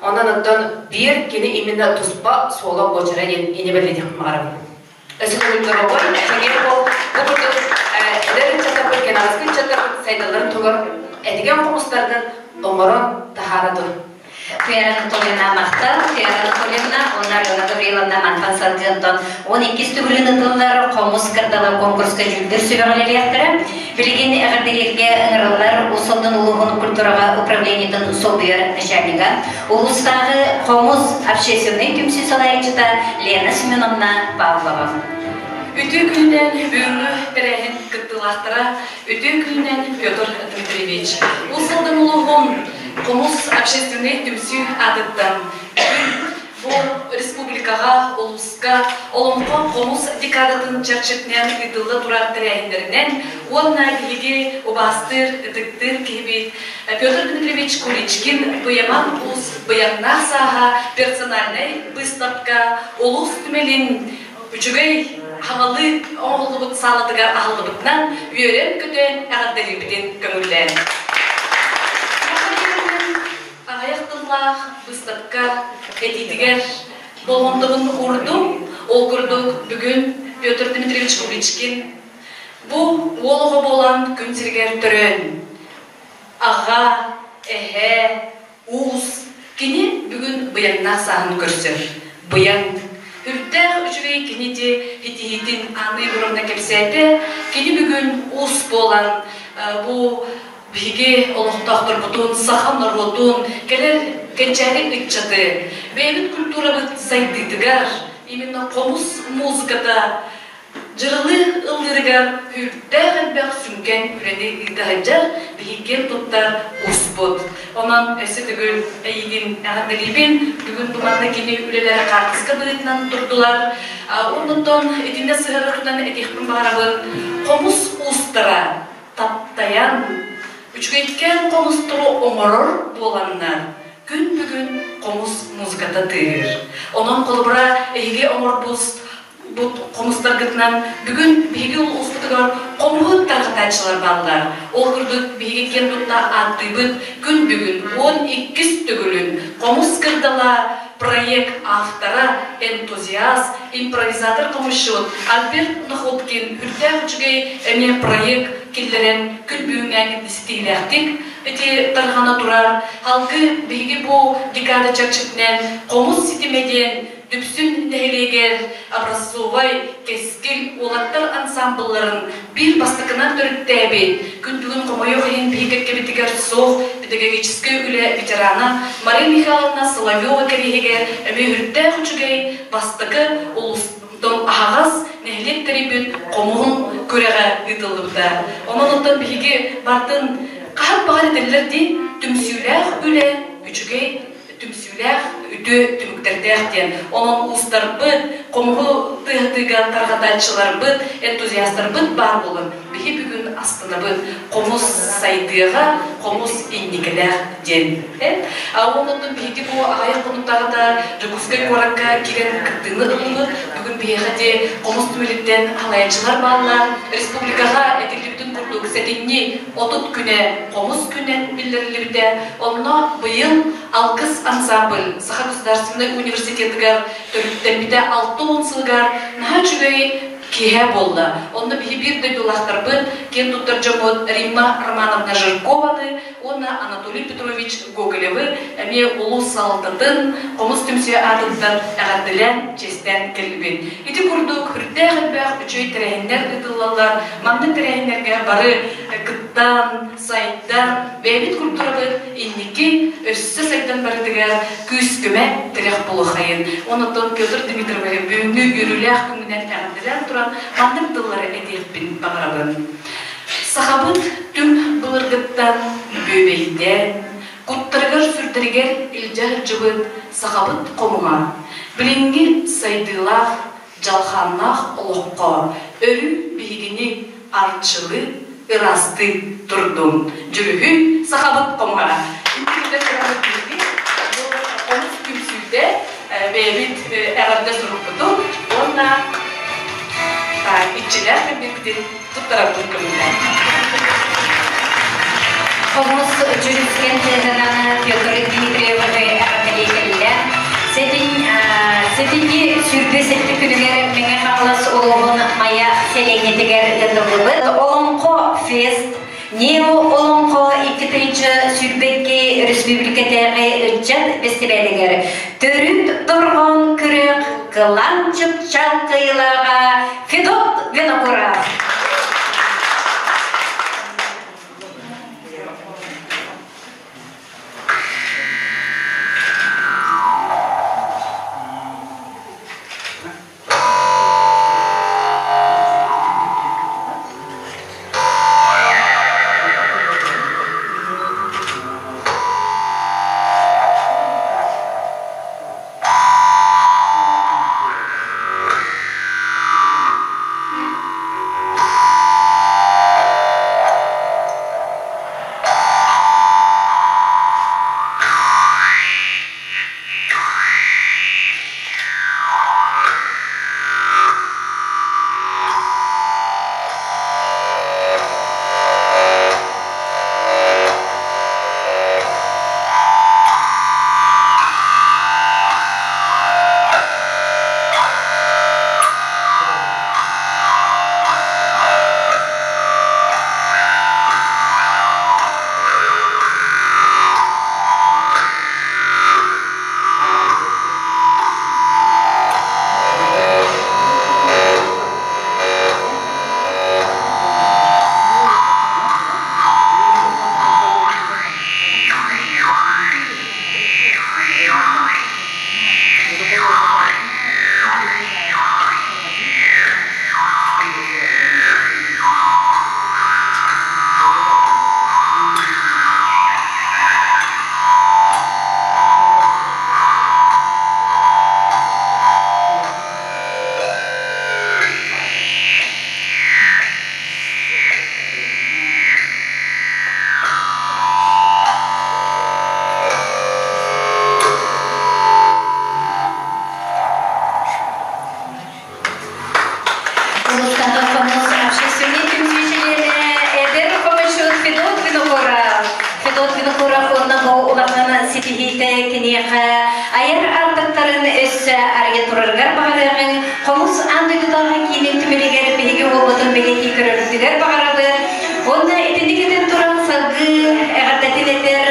Ондан оттан бір кені именно тұспа сола қочыра ене бәледек мағарабын. Өсі көңілдер оғыр, кегені ол бұғырды Дәрін чатапыр, кенағызгын чатапыр, сайдаларын тұғыр, әдіген қомыстардың оңырын тахарадыр. Күйер Анатольевна мақтал, Күйер Анатольевна, onlar Yona Gavrilovna Manfan Sargıntон, 12 түгілін ұтылылары қомыс кірдалы конкурсқа жүлдер сөйгілері яқтыры. Білген әғірдерерге ұңырылар ұсылдың ұлығын культураға управлениетін собүйер начальнига. Улыстағы қомыс общественный түмсі салайчыта Лена Семеновна Павлова. Үті күнінен бүгінгі тәрәхін күттілақтыра, үті күнінен Петр Дмитриевич. Ұсылдың ұлығын қомыс общественный түмсі адыттан. Бұл республикаға, ұлысқа, олымға қомыс декадатын чарчетнен ұйдылы тұрар тәрәхіндерінен, онына білге ұбастыр, үтіктір кейбет. Петр Дмитриевич Куличкин бұяман ұлыс бұямна саға персональный выставка ұлыс түмелін үчігей Хаңалы оңғылыбыт салатыгар ағылыбытнан үйерен көтен әғаддалибітен көңілден. Ағаяқтыллақ бұстапқа әдейдігер болғандығын ұрдым, ол күрдік бүгін Петр Дмитриевич Куличкин. Бұл олығы болан күнсергер түрін. Аға, әхе, уыз, кені бүгін бұянна сағын көрсір. Бұян Үрттәғ үшірей кенеде хитихитин аны бұрымна кепсәді, кені бүгін ұс болан, бұл Биги олохтахтар бутун сахан народун келер кенчали иччаты. Бейбит культура бит сайдыдыгар именно комус музыкада жырлы ылдырыгар хүрдәгән бәк сүнген үрәне идәҗәр биген туттар успот. Онан эсе түгел әйдин әгәдәлибен бүген туманда кини үлеләр картыска бирәтнән турдылар. Оннан эдиндә сыгырыктан этихпин барабын комус устара таптаян үчгәйткән комус туры оңорор булганнар. Күн бүген комус музыкада тыйыр. Онан колбыра эйге оңор бус bu komustlargıtnan bugün bihi ol ustugar komut tarqatçılar ballar. Ol kurduk bihi kendutta attıbıt gün bugün 12 tügülün komus kırdala proyekt автора, энтузиаст, импровизатор komuşu Albert Nakhotkin hürtəq üçgey əmə proyekt killeren kül büyüngən istiləkdik. Эти тархана турар halkı bihi bu dekada çakçıknen komus sitemeden Düpsün nehleger, образцовай, кескил, олаттар ансамблларын bir bastıkından törüttəbin. Күндүгін қомайы қиын бейгекке бітігер соқ, педагогический үлі ветерана Мария Михайловна Соловьева керегер, әмі үрттә құчыгай бастықы ұлыстың ағаз нәхлек тәребін қомуғын көреға ұтылыпта. Оның ұттан бейге бартын қағып бағар етелерді түмсүләқ үлі үчігей түмсүләқ үті түміктердәқтен. Оның ұстар бұд, қомғы тұйғытыған тарғататшылар бұд, энтузиастар бұд бар болын. Бігі бүгін астына бұд, қомыз сайдыға, қомыз иннекеләқ ден. Оның бігі бұл ағайық қонуттағыда жүкізгі қораққа келен күттіңі ұлы, бүгін бігі де қомыз түмеліктен қалайыншылар балылар, республикаға әтеліктің күрдік сәтінне отыт күне, қомыз күнен білдірілерді. Онына бұйыл алқыз ансамбль Саха государственный университетігер төріттен 6 сылгар наға жүгей кеге болды. Онда бігі бірді дұлақтар бұд, кен тұттар жамыд Римма Романовна Жиркованы, онна Анатолий Петрович Гоголевы, әме ұлу салдытын, қомыз түмсе адыттар әғадділен честен келбін. Еті күрдік, хүрттәғін бәқ үшөй тірәйіндер ұтылалар, маңды тірәйіндерге бары кыттан, сайттан, бәйбіт культурабыд, иннеки өссі сайттан бардығар күскіме тірек болу қайын. Онытын Петр Дмитрович бүйінгі үріләқ күңінен әғадділен тұран маңдық дылары әдеппін бағырабын. Сахабыт түм бұлырғыттан бөбейден, құттырғар сүрдіргер үлжәр жыбыт сахабыт қомуға. Білінгі сайдылақ, жалханнақ ұлыққа, өрі бейгіні арчылы, ырасты тұрдым. Жүрігі сахабыт қомуға. Қомыз күмсүйде бейбіт әғарда сұрып бұтым, онна İçiler ve birlikte tuttarabın kılımdan. Komuz jürüsken tezananı Pyotr Dmitrieva ve Arkadiyeliler. Sepingi sürbesetli günüger mene kallas oğlun maya selenetiger dendogubı. Olonko fest. Neo Olonko 2-ci Sürbekki Respublikateri Üccat Festivaliger. Törüt durğun kürük kılançıp çalkıylağa Fedot Vinokurov. miqa ayar artaqtarın össä arya turargar bağırığın qomus andıgıdağı kinin tümeliger bilgi olmadın bilgi körürdüler bağırıdır. Onda etindikten turan salgı eğerdetin eder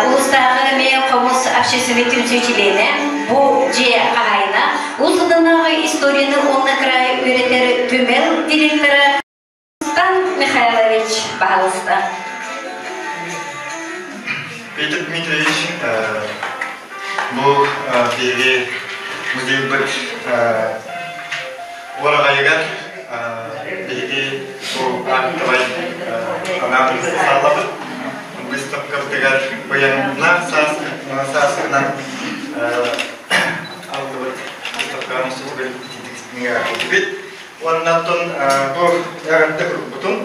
ulustağı me qomus общественный tümsüçiliğine bu ciye kahayna uzunluğu istoriyini onunla kırayı öğretir tümel direktörü Stan Mikhailovich Bahalista. Peter Dmitrievich, bu bilgi müzeylik orağayıgar bilgi bu aktivay anlatımızı sağladı. Выставка военных сасынан алгыбыт выставканы сөзбен тетикстинге оннан bu ягатты бутун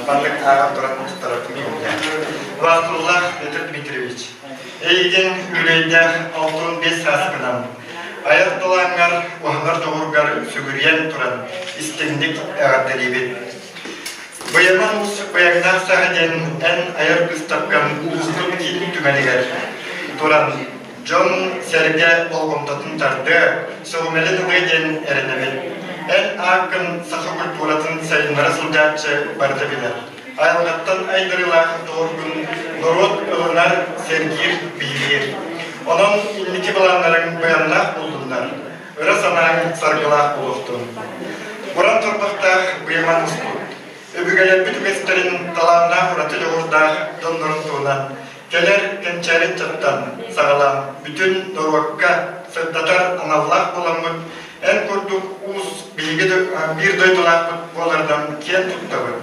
бандык ага туратын тарапын Ваструллах Петр Дмитриевич. Эйген үлейде 6-5 сасынан аяқталанғар оғанар жоғырғар сүгірген тұран истендік ағатты дейбет. Бұйаман бұяғнақ сағаден ән айыр күстапқан ұлыстың кейін түмәлігер тұран Джон сәрге болғымтатын тарды соғымелі түгейден әрінемет. Ән ақын сақы культуратын сайынлары сұлдатшы барды білер. Айлғаттан айдырылақ тоғыргын нұрот ылынар сәргер бейгер. Оның иннеке баланларын бұянлақ болдыңдар. Үрі санаң сарғылақ болуқтың. Бұран тұрпақтақ бұйаман ұстың. Öbügeler bütün gösterin talanına uğratı yoğurda dondurun tuğunan. Keler kençerin çattan sağlam. Bütün dorvakka sırdatar anallah bulamık. En kurduk uğuz bilgi bir doydulak bolardan ken tuttağı.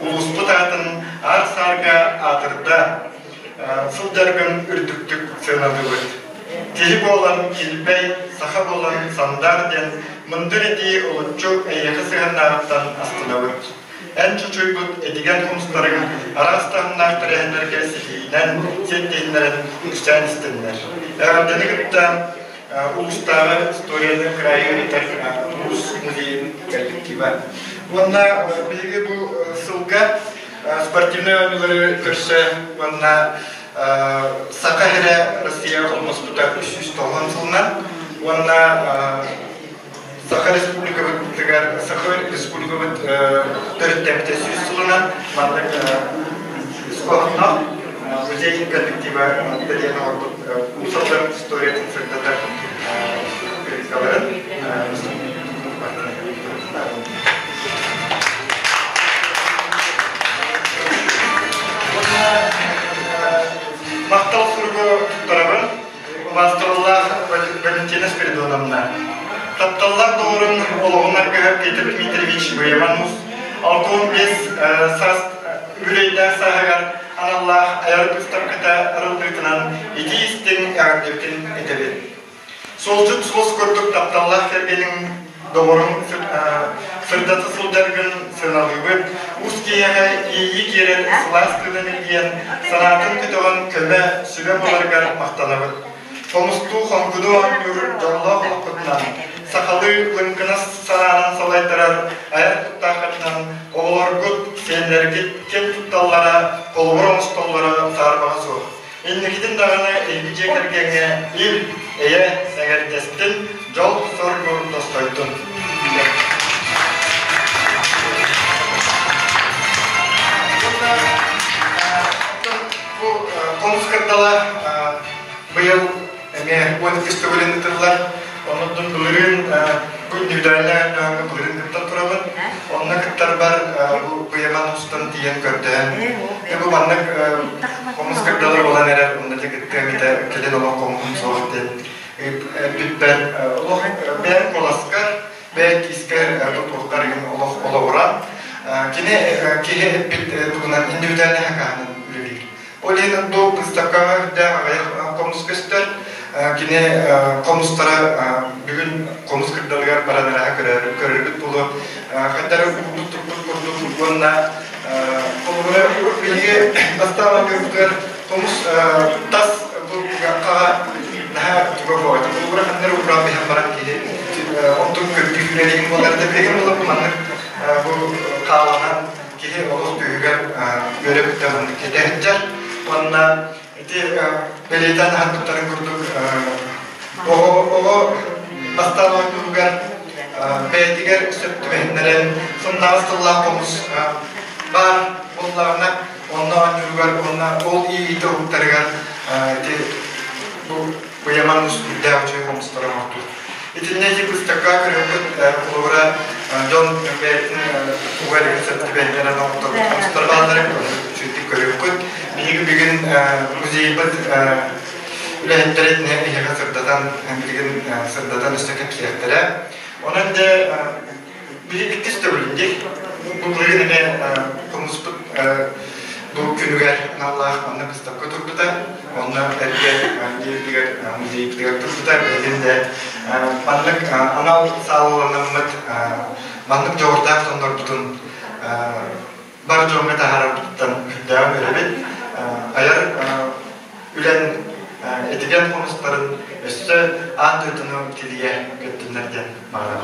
Uluslu taatın ar sarga atırda sıldargın ürdüktük sığınadığı. Kelip olan kilbey, sahab olan sandar den mındır etiği olutçu eyyakı sığınağıttan astınağı. En çocuğun edigen humusların arasından trehenlerge sihinen settiğinlerin güçten istenler. Eğerdeni gıpta uluslararası historiyalının krayı yeter ulus müziğin geldik gibi. Onunla bilgi bu sılga sportivne oyunları görse onunla Sakahire Rusya olması tutar üst olan sılınan onunla Sakha Respublika'nın törttemte süsülünen manlık İskoğlu'na müzeyin kolektiva dediğine ordu ulusalların historiyatın sırtada kritikaların Maktal Surgu tarafın Vastrullah Valentina Spiridonovna Taptallar doğurun oğlunar gıhıp Peter Dmitrievich Buyamannus 6-5 sas üreyden sahıgar anallah ayarı kıstapkıta arıldırtınan iki istin ağabeytin edebi. Solcuk sos kurduk taptallar kergenin doğurun sırdatı suldargın sığınalığı Uskiyaga iyi giren sılaz kılınılgiyen sanatın kütüğün köme sübem olargar maqtanıbı. Tomustu xonkudu anlur jalla xalqıtnan Sakalı lınqınas sananın salaydırar ayar tuttaqıtnan oğulorgut senlergit ken tuttallara kolvur ostollara sarbağı soğuk. İnnikidin dağına elbice kergenge il eye segertestin jol sorgur dostoytun. Bu Komskırdala bu yıl bu festivalini tırlar. Onun bulurin bu individualne bulurin kıtlar turabın. Onun kıtlar var bu Yaman Ustan diyen gördüğün. Bu manlık Komskırdalar olan erer. Onda da kıtlar kelin olan komun soğukten. Bitber ben kolaskar ve kisker tutuklar gibi ola Kine kihe bit bugünden individualne hakanın üreli. Olin do pustaka da Komskırdalar kine komustara bugün Komskırdalar baranlara körürbüt bulu. Hatta bu bunda komuna bilgi astana görüntüler komus tas bu kağa daha çok var. Bu bura hanları bura bir hamparan ki untuk körübülerin bunları da bilgi olur bunlar. Bu kağlanan ki olur büyüger görüp devam eder. Onunla belediye'den hakkıtların kurduk. O bastan oynuyorlar. Belediyeler söktümenlerin sınavsızlar olmuş. Var bunlarına onunla oynuyorlar. Onunla ol iyi tavuklarılar. Bu yaman üstünde devçe olmuşları mahtur. İtilneci kıstakka kırıklık kulağına John Bert'in uğrayan sertifikatlarına noktaları bazıları çünkü kırıklık. Bir gün müziğimiz ürettiğin ne sırdadan bir gün sırdadan üstteki kıyafetler. Onun da bir ikisi de bulunacak. Bunların ne konuştuk. Bu günler Allah onu kıstakka tuttu da onlar erkek diğer müzik diğer tuttu da elinde manlık anal sağlanımıt manlık jordak sonlar tutun bar jomga taharap tuttan devam edebilir. Ayar ülen etiken konuşların üstü adetini tiliye götürürken mağara.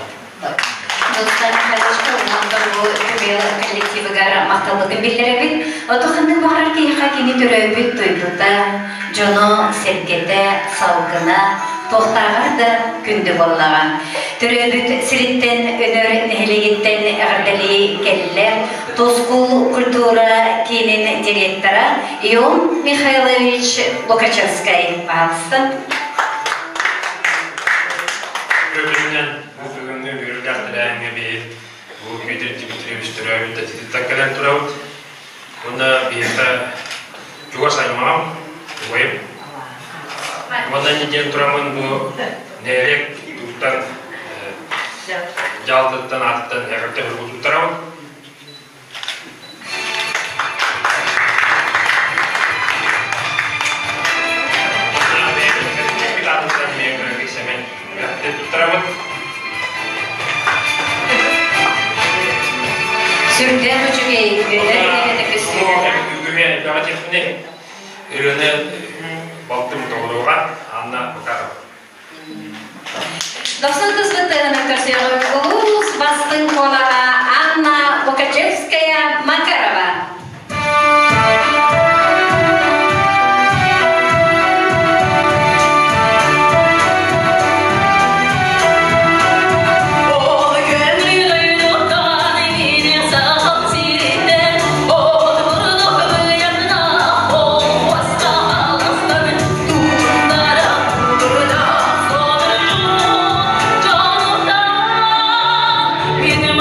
Dostlar, kardeşler, ondan bu köpeğe kollektivi gara mahtalıgın bildirebil. Otuğundan bağırar ki hakini türeybit duyduğunda Jono sergete, salgına, tohtağa da gündü bollağan. Türeybit siritten, önör nehiligitten ağırdali gelirler. Toskul kultura kinin direktora Ion Mikhailovich Lukachenskay bağlısın. Köpründen bu bugünün bir dertlerine bir bu bitirmiştir bir de takılan turut. Ona bir de juga saymam, web. Ona niçin turamın bu nerek tutan jaltıdan attan yakıpta bir tutarım. Sürgüler uçuğu günler ne kısmı? Güven yapacak ne? Ürüne baktım doğruğa anla bakarım. Dostlar kızlıklarına karşılaşıyoruz. Bastın kolağa Anna Lukachevskaya Makarova. Benim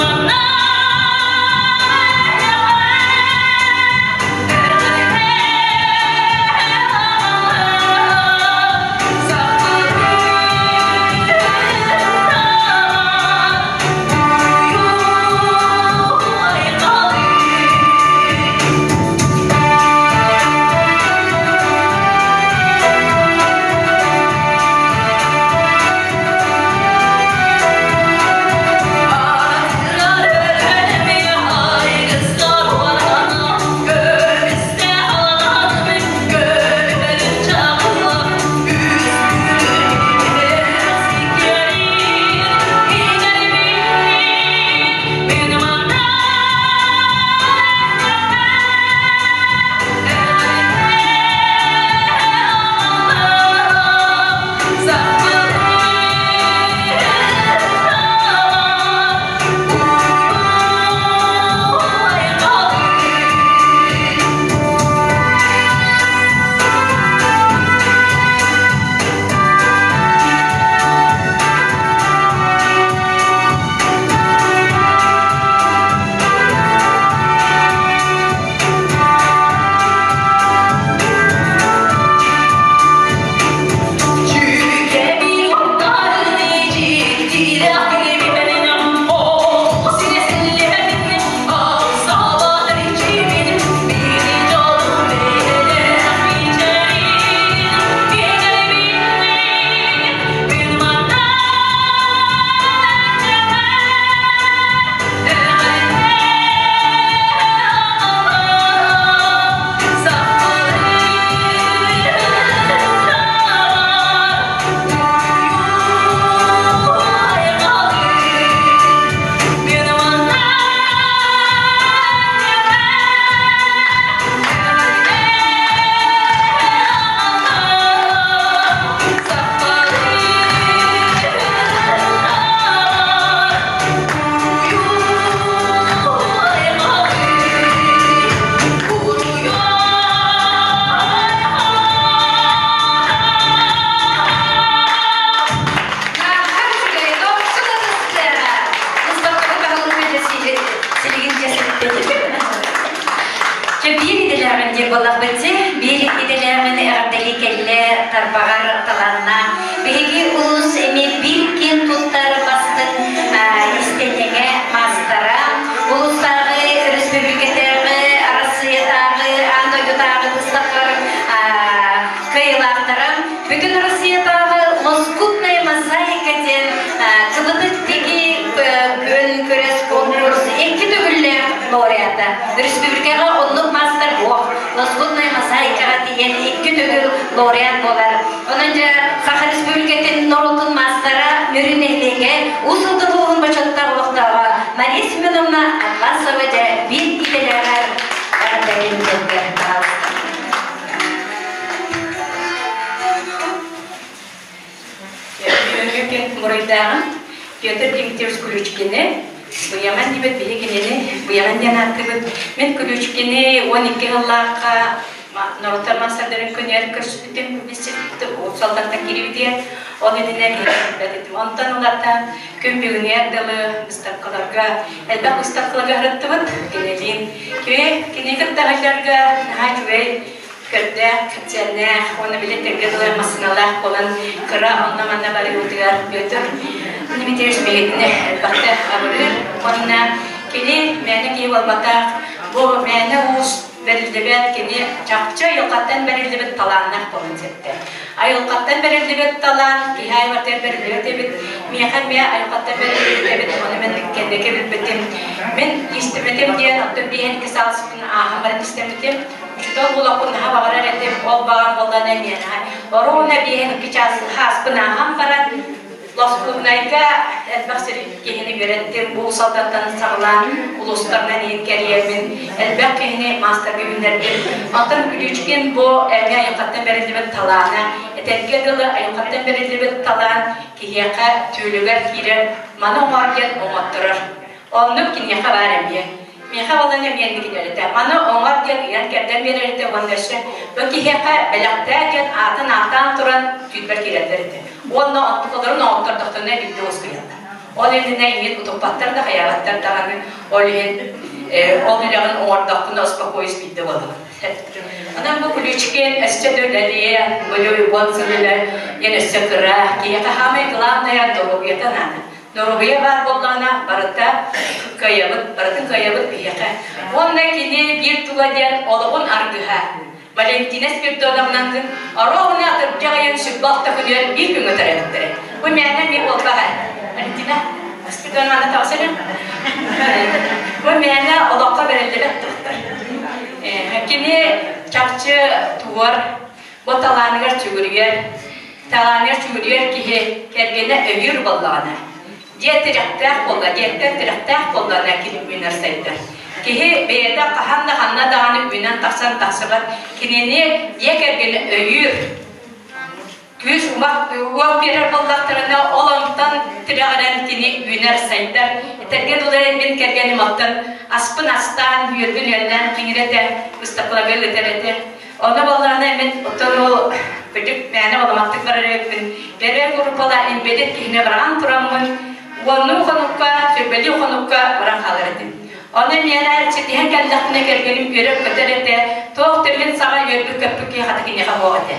Республикаға онлық мастер оқ. Лоскутный мозаикаға тиген 2 түгіл лауреат болар. Онынca Саха Республикатын Норотун мастера Мөрінейлеге ұсылдылығын бачаттағы оқтаға Мария Семеновна Атласова жа бір ителерер әрдәйін көндер қалды. Мұрайдағын Петр Дмитриевич Ключкине Буяман дебет бейгенені, буяман янаттыбыт. Мен Ключкине 12 жыллаққа Норотар мастерлерін көнер көрсетім бесетті, ол салдақтан керевде, оны дінер ерекбәдетім. Онтан оларда көмбегіне әрділі ұстаққыларға, әлбәқ ұстаққыларға ғырыттыбыт, кенелейін. Кенегірдағыларға наға жүвей көрді, күтсәліне, оны білеттерге дұлай масыналақ болан қыра оннаманна бары өтігер бөтір. Дмитриевич бейгетіне әлбәқті абырыр, онына келе мәні кей болматақ, бұл мәні ұз берілдебет кені чақча йылқаттан берілдебет таланнақ болын сетті. Айылқаттан берілдебет талан, кейхай бартер берілдебет, мияхан мия айылқаттан берілдебет, оны мен кендеке білбетім. Мен естіметім дейін, оттын бейін кесалыспын ағамарын естіметім. Шутол бұлақын бағарар әтім, ол бағар болдан әмен. Оруына бейін кечас хаспын ағам барад. Лосклубнайга әлбәқсір кехіне береттім, бұл салдаттан сағылан ұлыстарынан еткеріермен, әлбәқ кехіне мастер бүйіндерден. Алтын Күлючкен бұл әлге айықаттан берілдібет таланы, әтәлге дылы айықаттан берілдібет талан, кехеқа түйлігер кейрі, маны оңарген оңаттырыр. Олынып кенеқа бар әмге. Меха болан әмгенді кенеледі. Маны оңарген үйен кәрден берілді оңдыршы. Бұл кехеқа бәліқтәген атын тұран түйдбір керендерді. Онна аттықыларын оңтырдықтығына білді өскіледі. Ол еліне емен ұтықпаттар да қаяраттар дағаны ол елеген оңырдаққына ұспақойыз білді болды. Анан бұл Күлючкен әсте дөрләлие, бұл өйбонсылылар, ен әсте кыра, кейеті хамы главная дорогиятананы. Дорогия бар болғана барытта барытын қайабыт бейеқі. Онна кені бір туладен олығын аргыға. Валентина Спиртодовнандың арауына атып жағайын сүрбақта күнер бір күн өтір әдіктірі. Бұл мәні мен ол бағар. Валентина Спиртодовнаны тауысырым. Бұл мәні олаққа берілді бәттіқтір. Кені чақчы туғыр, бұл таланығыр түгіргер кейі кәргені өйір болғаны. Тирақтақ болғаны келіп өнер сайдар. Кеге бейді қаханна дағаны үйінен тақсан-тақсыға кенені екергені өйір. Күз ұмақ берер болдақтырына олаңтан тірағаран кені үйінер сайдар. Етерген олар мен кергені мақтын аспын астан, үйіргін елінен кеңіреді, ұстақылығы өтереді. Оны болғаны мен ұтын ол бүдік мәні оламақтық барар өкпін. Берер ғұрыпала әмбедет кейіне барған тұрамын. Onu konukka, sörbeli konukka varan kalır edim. Onu meğer çetihen kendine kergenim görüp götürete, toğ tergen sağa yörbük köpük hatıkine kavağıdı.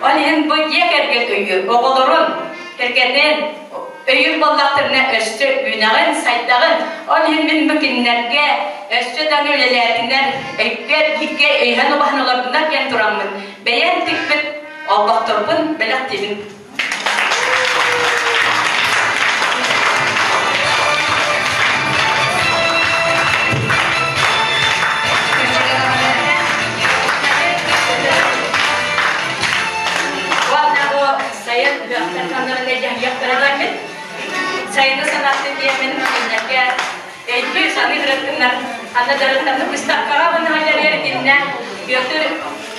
Onun bu ye kergen öyyür, oğulurun kergeden öyyür bollaqtırına östü günağın, saytağın. Onun min mükinlerge östü danölelerinden öykler, gitger, öyhan obahan olardılar gen duramın. Beyen tikbit, Allah turpun, belak tebin. Sayın sanatçı diyemin önce bir sanat üretkenler anladığlarını müstakara bunlar yerine götür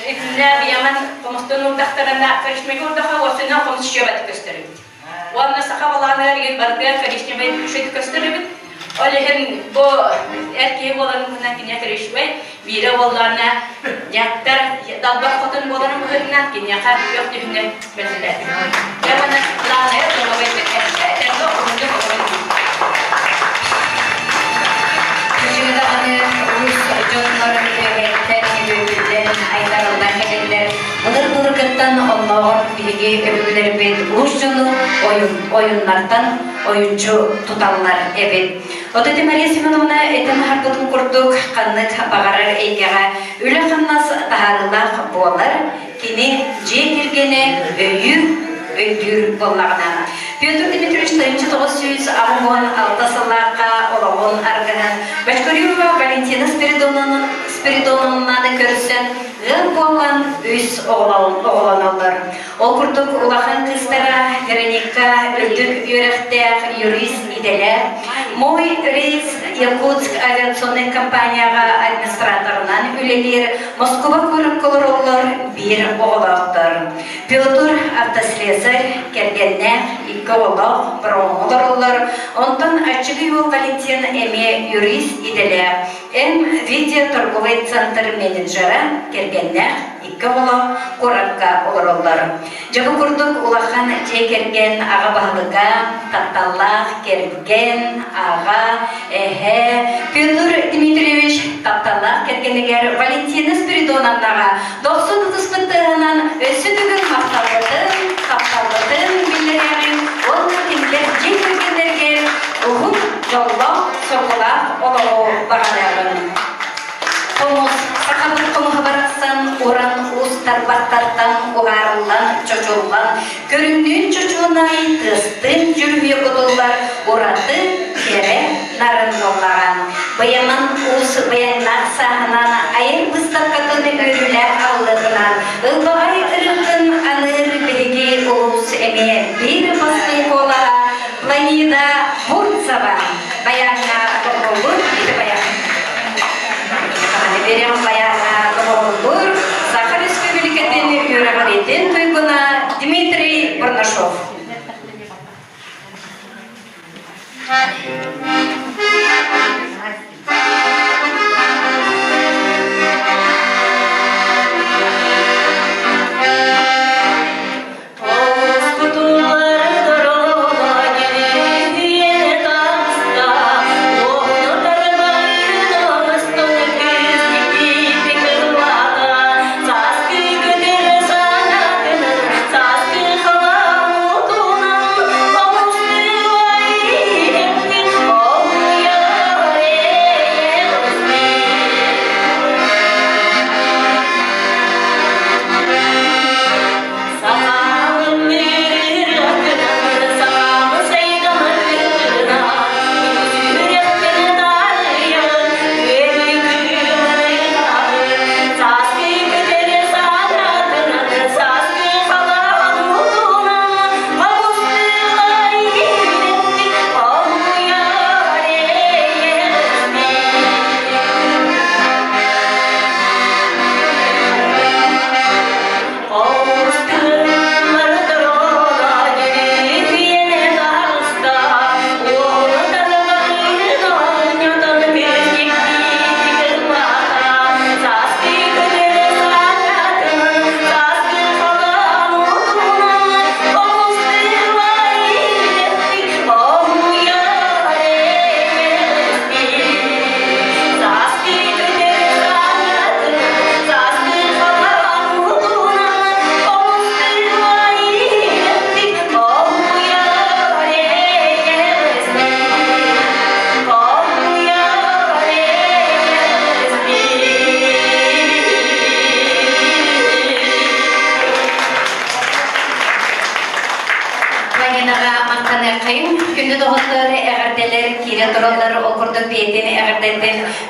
içinde bir yaman konuştuğun daktarına karışmayı orada havasına konuşuyor bat gösterir. O anda sakabalarına yer barıya karışmayı şey gösterir. Olehen bu erkeği olan bundan kinya karışmayı bir olanlar yaktar dalbak kotun bolanı bundan kinya kar yok düğünde mesela. Yaman lanaya dolabı oyunlardan oyuncu tutanlar evet. O da Maria Simonovna etem harkatın kurduk kanlık bağarar eygağa öyle kanlas taharılak boğalar kini cekirgene öydür bollağına. Pyotr Dmitrievich Sayınçı 900 Amgon Altasalaqa Olagon Arganan Башкирова Валентина Спиридоновнаны көрсен болған үс оғланалар. Ол күрдік улахан кыстара Вероника Үлдік үйректер юрист иделер. Мой рейс Якутск авиационный компанияға администраторынан үлелер Москва көріп колыр олар бір оғлақтар. Петр автослесарь келгеннер икі оғлақ бір оғлар. Ондан ачығы ол Валентин эме юрист иделер. Видео-торговый центр менеджера келгеннер икі оғлақ қораққа олар. Жабы күрдік улахан же келген аға бағылыға, татталлақ келген аға, Петр Дмитриевич татталлақ келгенігер Валентина Спиридоновнаға 90 қыспыттығынан өсі бүгін мақталбытын, тапталбытын білдірерін, ол теңдер же келгендерге ұғым жоллақ, соғылақ олығы бағаларын. Комус сақабыт комуға барақсан, оран ұстар баттартан ұғарылан, чочолған, көріннен чочуынай тыстын жүрве құдылар, ораты кере нарын жоллаған. Баяман ұсы баяннақ сағынан, айыр бұстаққатыны өрілер алдығынан, ұлбағай ұрықтын аныр білге ұлыс әме бір басын қола, Ланида Бурцова, баянна құлғылыр, еді баян. Берем баяна Голубур, Сахар Республикатын Юрагавитин Туйгуна Дмитрий Барнашов.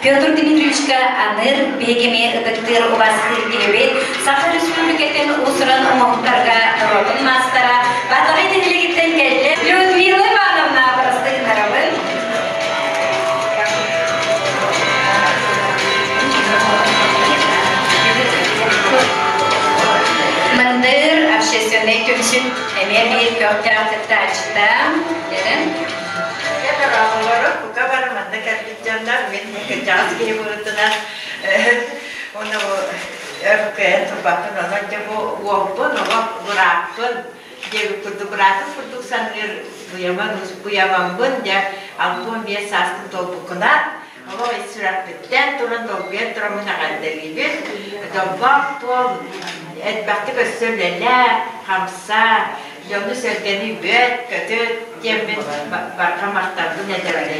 Петр Дмитриевичка аныр бегеме ыдыктыр убастыр келебет, Сахар Республикатын усыран омоқтарға робын мастара, батыры денелегеттен келді. Людмила Ивановна барыстық нарабын. Мандыр общественный түмсін әмемейт көптер қыттачыда. Мен жаз келіп ұрытынан оны өркеен тұрбақын оған деп оғылын, оған ұрақын деп күрдік ұрақын күрдік саныр бұяманбын деп алтуын бе састың толбықынан оға сүрақ біттен тұрын толбен тұрымын ағандығы бет долбақ тол әтбақты көсілелі қамса Yolunu söylediğini büyük, kötü diyemin barka martabı nedir öyle.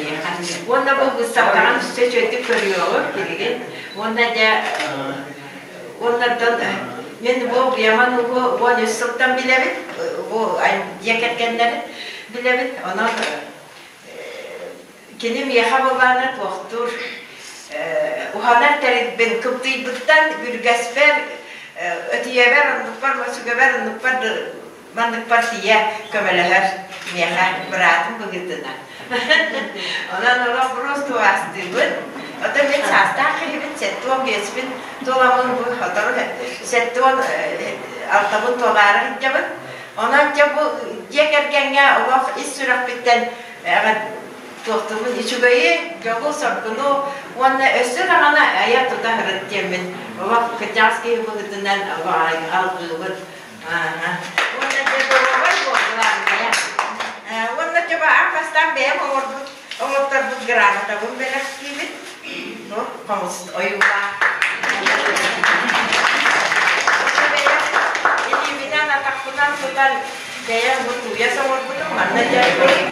Onda bu saptaran üstü çöktü görüyor bilgin. Onlardan ben bu yaman bu yüzsükten bilebit, bu yaketkenleri bilebit. Ona Kenim yahabalarına tuhtur. Uhanar terit ben kıptı bıttan gülgesper ötiyever anlıklar masugever anlıklar manlıklar diye kömeleher miyaha bırakım bugünden. Ondan sonra burası tuastı. Oda ben sasta kıyıbın settuan geçbin dolamın bu hatalı settuan altabın toğarı hicabın. Ondan bu yegergenge Allah iş sürak bitten tuhtumun içügeyi jogu sorgunu ona ösür ana ayat tuta hırıtyemin. Allah kıcaski bu hıdından algıvın. Ona cebe var bu adlarına. Ona coba arkastan beyam olur terbut granata bu belak gibi. No, vamos oyuwa. Ini bina natakunan tutan gaya butuh ya sama butuh mana jadi.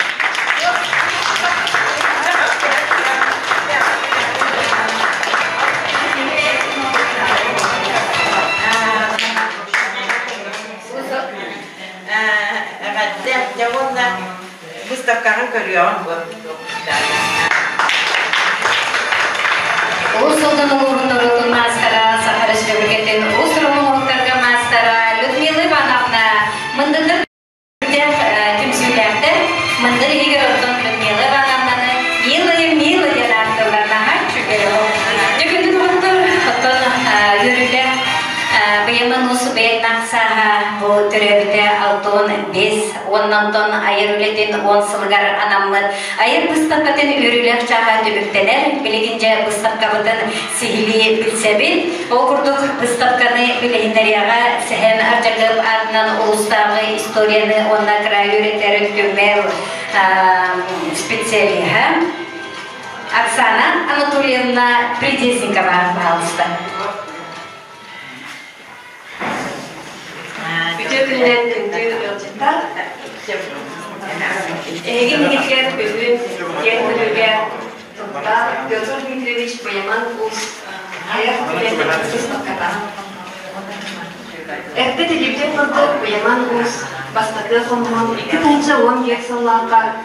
Jawabnya Mustafa görüyor bu. Usuldan uğrunurun mastera, Sakarış Republiketin Usrumu Muhtarga mastera, Людмила Ивановна, mındıdır tümsüylerde, mındır higarotun Людмила Ивановнa'nı mилая yanartırlarına her çökeri oldu. Cügündür hıttır, hıttın yürüyle, Bıyımın usu beyetnak saha bu türevde altın bez, ondan ton ayır ületin 10 sılgar anamın. Ayır bıstakatin ürüler çaha dübüktener, bilegince bıstakabatın sihili bilsebil. O kurduk bıstakanı bilehinler yağa, sehen arcakıp adından ulustağı istoriyanı onna kıra üreter öktürmel spetsiyeli. Оксана Анатольевна Придесникова, пожалуйста. Gücünden gündü yolcuklar. Egin gitken bugün kendiliğe tutta Piotr Dmitrievich Boyaman uz hayat bilen Mustafa. Erte televizyon kurdu Boyaman uz bastadığı konumun 2-10 yıllarga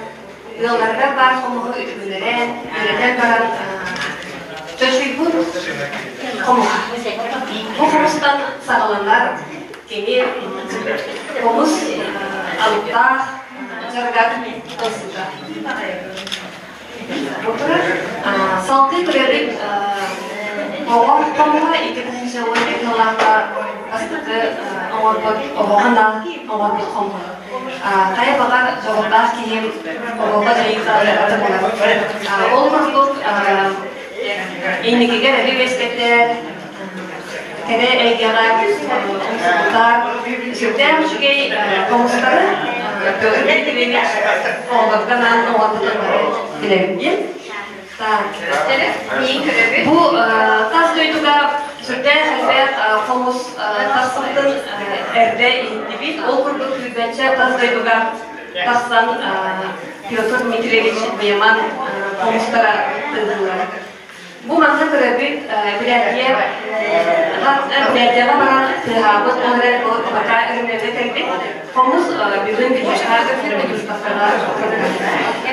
yıllarga bar konumu ürünlere baran Çoşuybun konumu. Bu konusundan sağlananlar Kini komus alta jargat tosida. Otra salti kredik awal komuha ikitin jawan teknologi astaga awal komuha. Kaya bakar jawablah kihim awal jayita atamola. Olmazlık ini kiga revi vestetler. Kere egerak dar sütten şüge konuşları böyle gibi olmaktan dilerim. Bu tas duyduğunda sütten halde konuş tasarladın erde individ olurduk bence tas duyduğunda tasan Piotr Dmitrievich Boyaman konuşlara duyduğunda. Bu manzara kreatif belediye bana sehabet olarak bu bakar ürünleri teklif. Komus bizim güçler ve Mustafa'lar.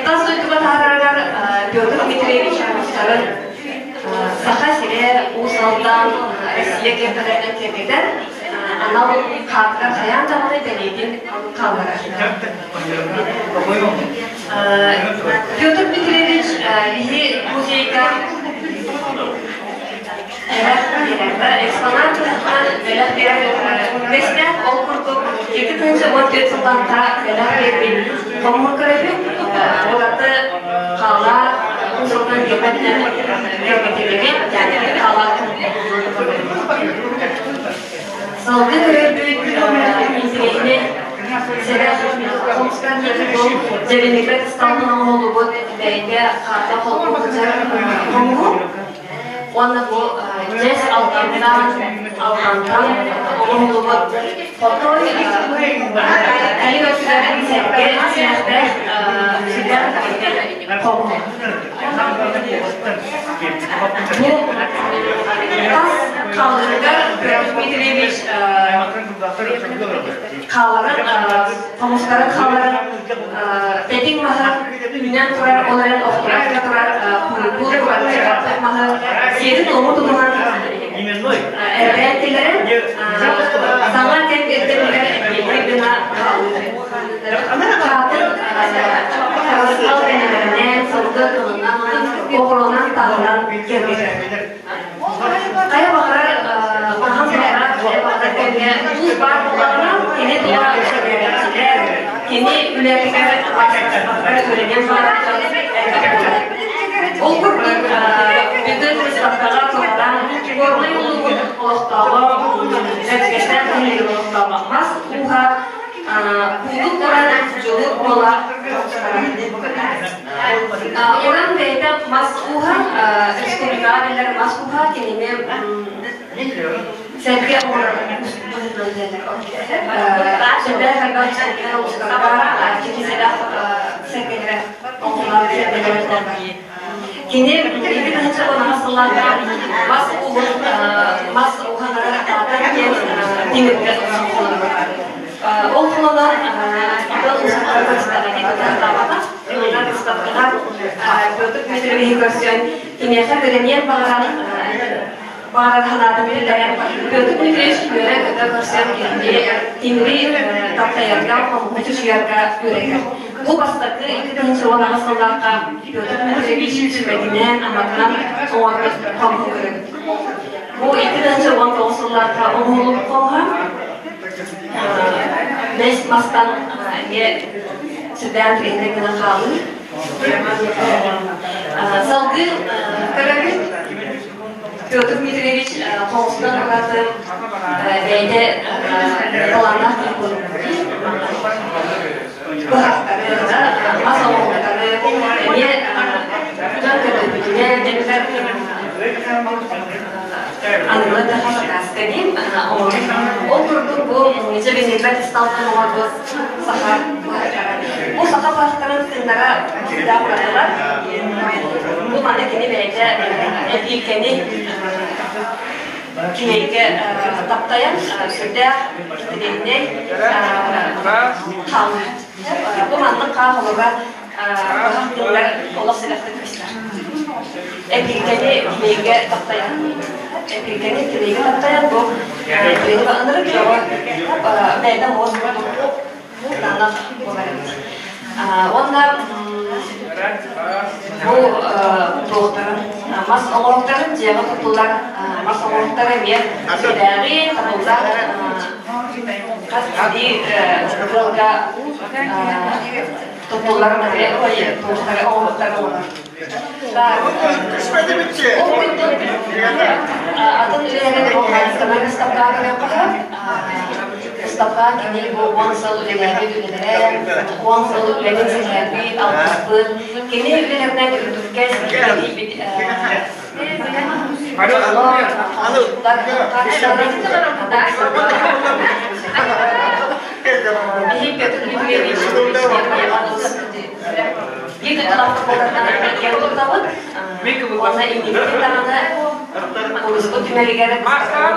Tas duyduğu taraflar Piotr Dmitrievich Mustafa'nın sahasıyla usaldan Rusya'ya getirdiğinden tebrikler. Anam hatıra hayal zamanı deneydim kalmalar. Piotr Dmitrievich bizi muzeyde eksponat Besler okurduk. 2014 yılında neler verdik. Kamu kreatif orada kala uzundan yönetimleri yani kala salgı kreatif izleyini sebep konuşkan yapıp derinlikler İstanbul'un olduğu bu nedenle kala koltuklar kamu Ona bu ces altandan olduğu foto ayı ölçülerin sevgi siyahte süper komu. Bu tas kaldırıda Dmitrievich kaldırın, pamuçların kaldırın Teting mahal dengan turar online offline turar pul turar mahal jadi nomor tu mahal. Tiga sangat yang kita dengan kalau dengan sudah corona tahunan kayak bakal paham daerah bakal kayak bar corona ini tuh ini melihat ukur itu sekarang orang orang mas uha untuk orang jauh pola orang beda mas uha istimewa dengan mas uha kini setiap orang sudah kalau sekarang kita sudah sekarang kini kita hanya masalah mas uhan yang tinggal okula kita usahakan sekarang itu apa? Kita sekarang produk migrasi ini akan berniat para hal itu dari produk migrasi kita kerja tinggi tapi yang kau macam siapa mereka. Bukan saja kita mencoba masalah produk migrasi sebagainya amatkan orang kamu kerja. Kita mencoba masalah orang kamu Mes mastan dia sedang training dengan kamu. Salgı kararı produk mitrevich konstan kata bende pelanah pun. Masalah karena dia jangan kedua dia anladı hastanedim o produk bu nice bir hizmet İstanbul'da vardı sahar bu sahar başkanın sınırlara daha bıraktılar bu manekeni belki ilkeni kimeyke taptayan sudah istediğinde kaldı bu manlık kahvaltıda bahsettiler Allah silahlı kışlar ekilkeni kimeyke taptayan ekilkeni kimeyke taptayan bu benim anlarım ki o benden o tanah onda bu doktorun mas oğulların cevap tutular mas oğulların bir dari tutular di keluarga tutular dari tutular oğullar atau ileride romantikler stoplar yapar stoplar ini bu wansel ileride ileride wansel ileride sehabi alpun kini ileride dibutuhkan Gitu dalam perbuatan yang utama, warna ini kita mana urus untuk negara besar,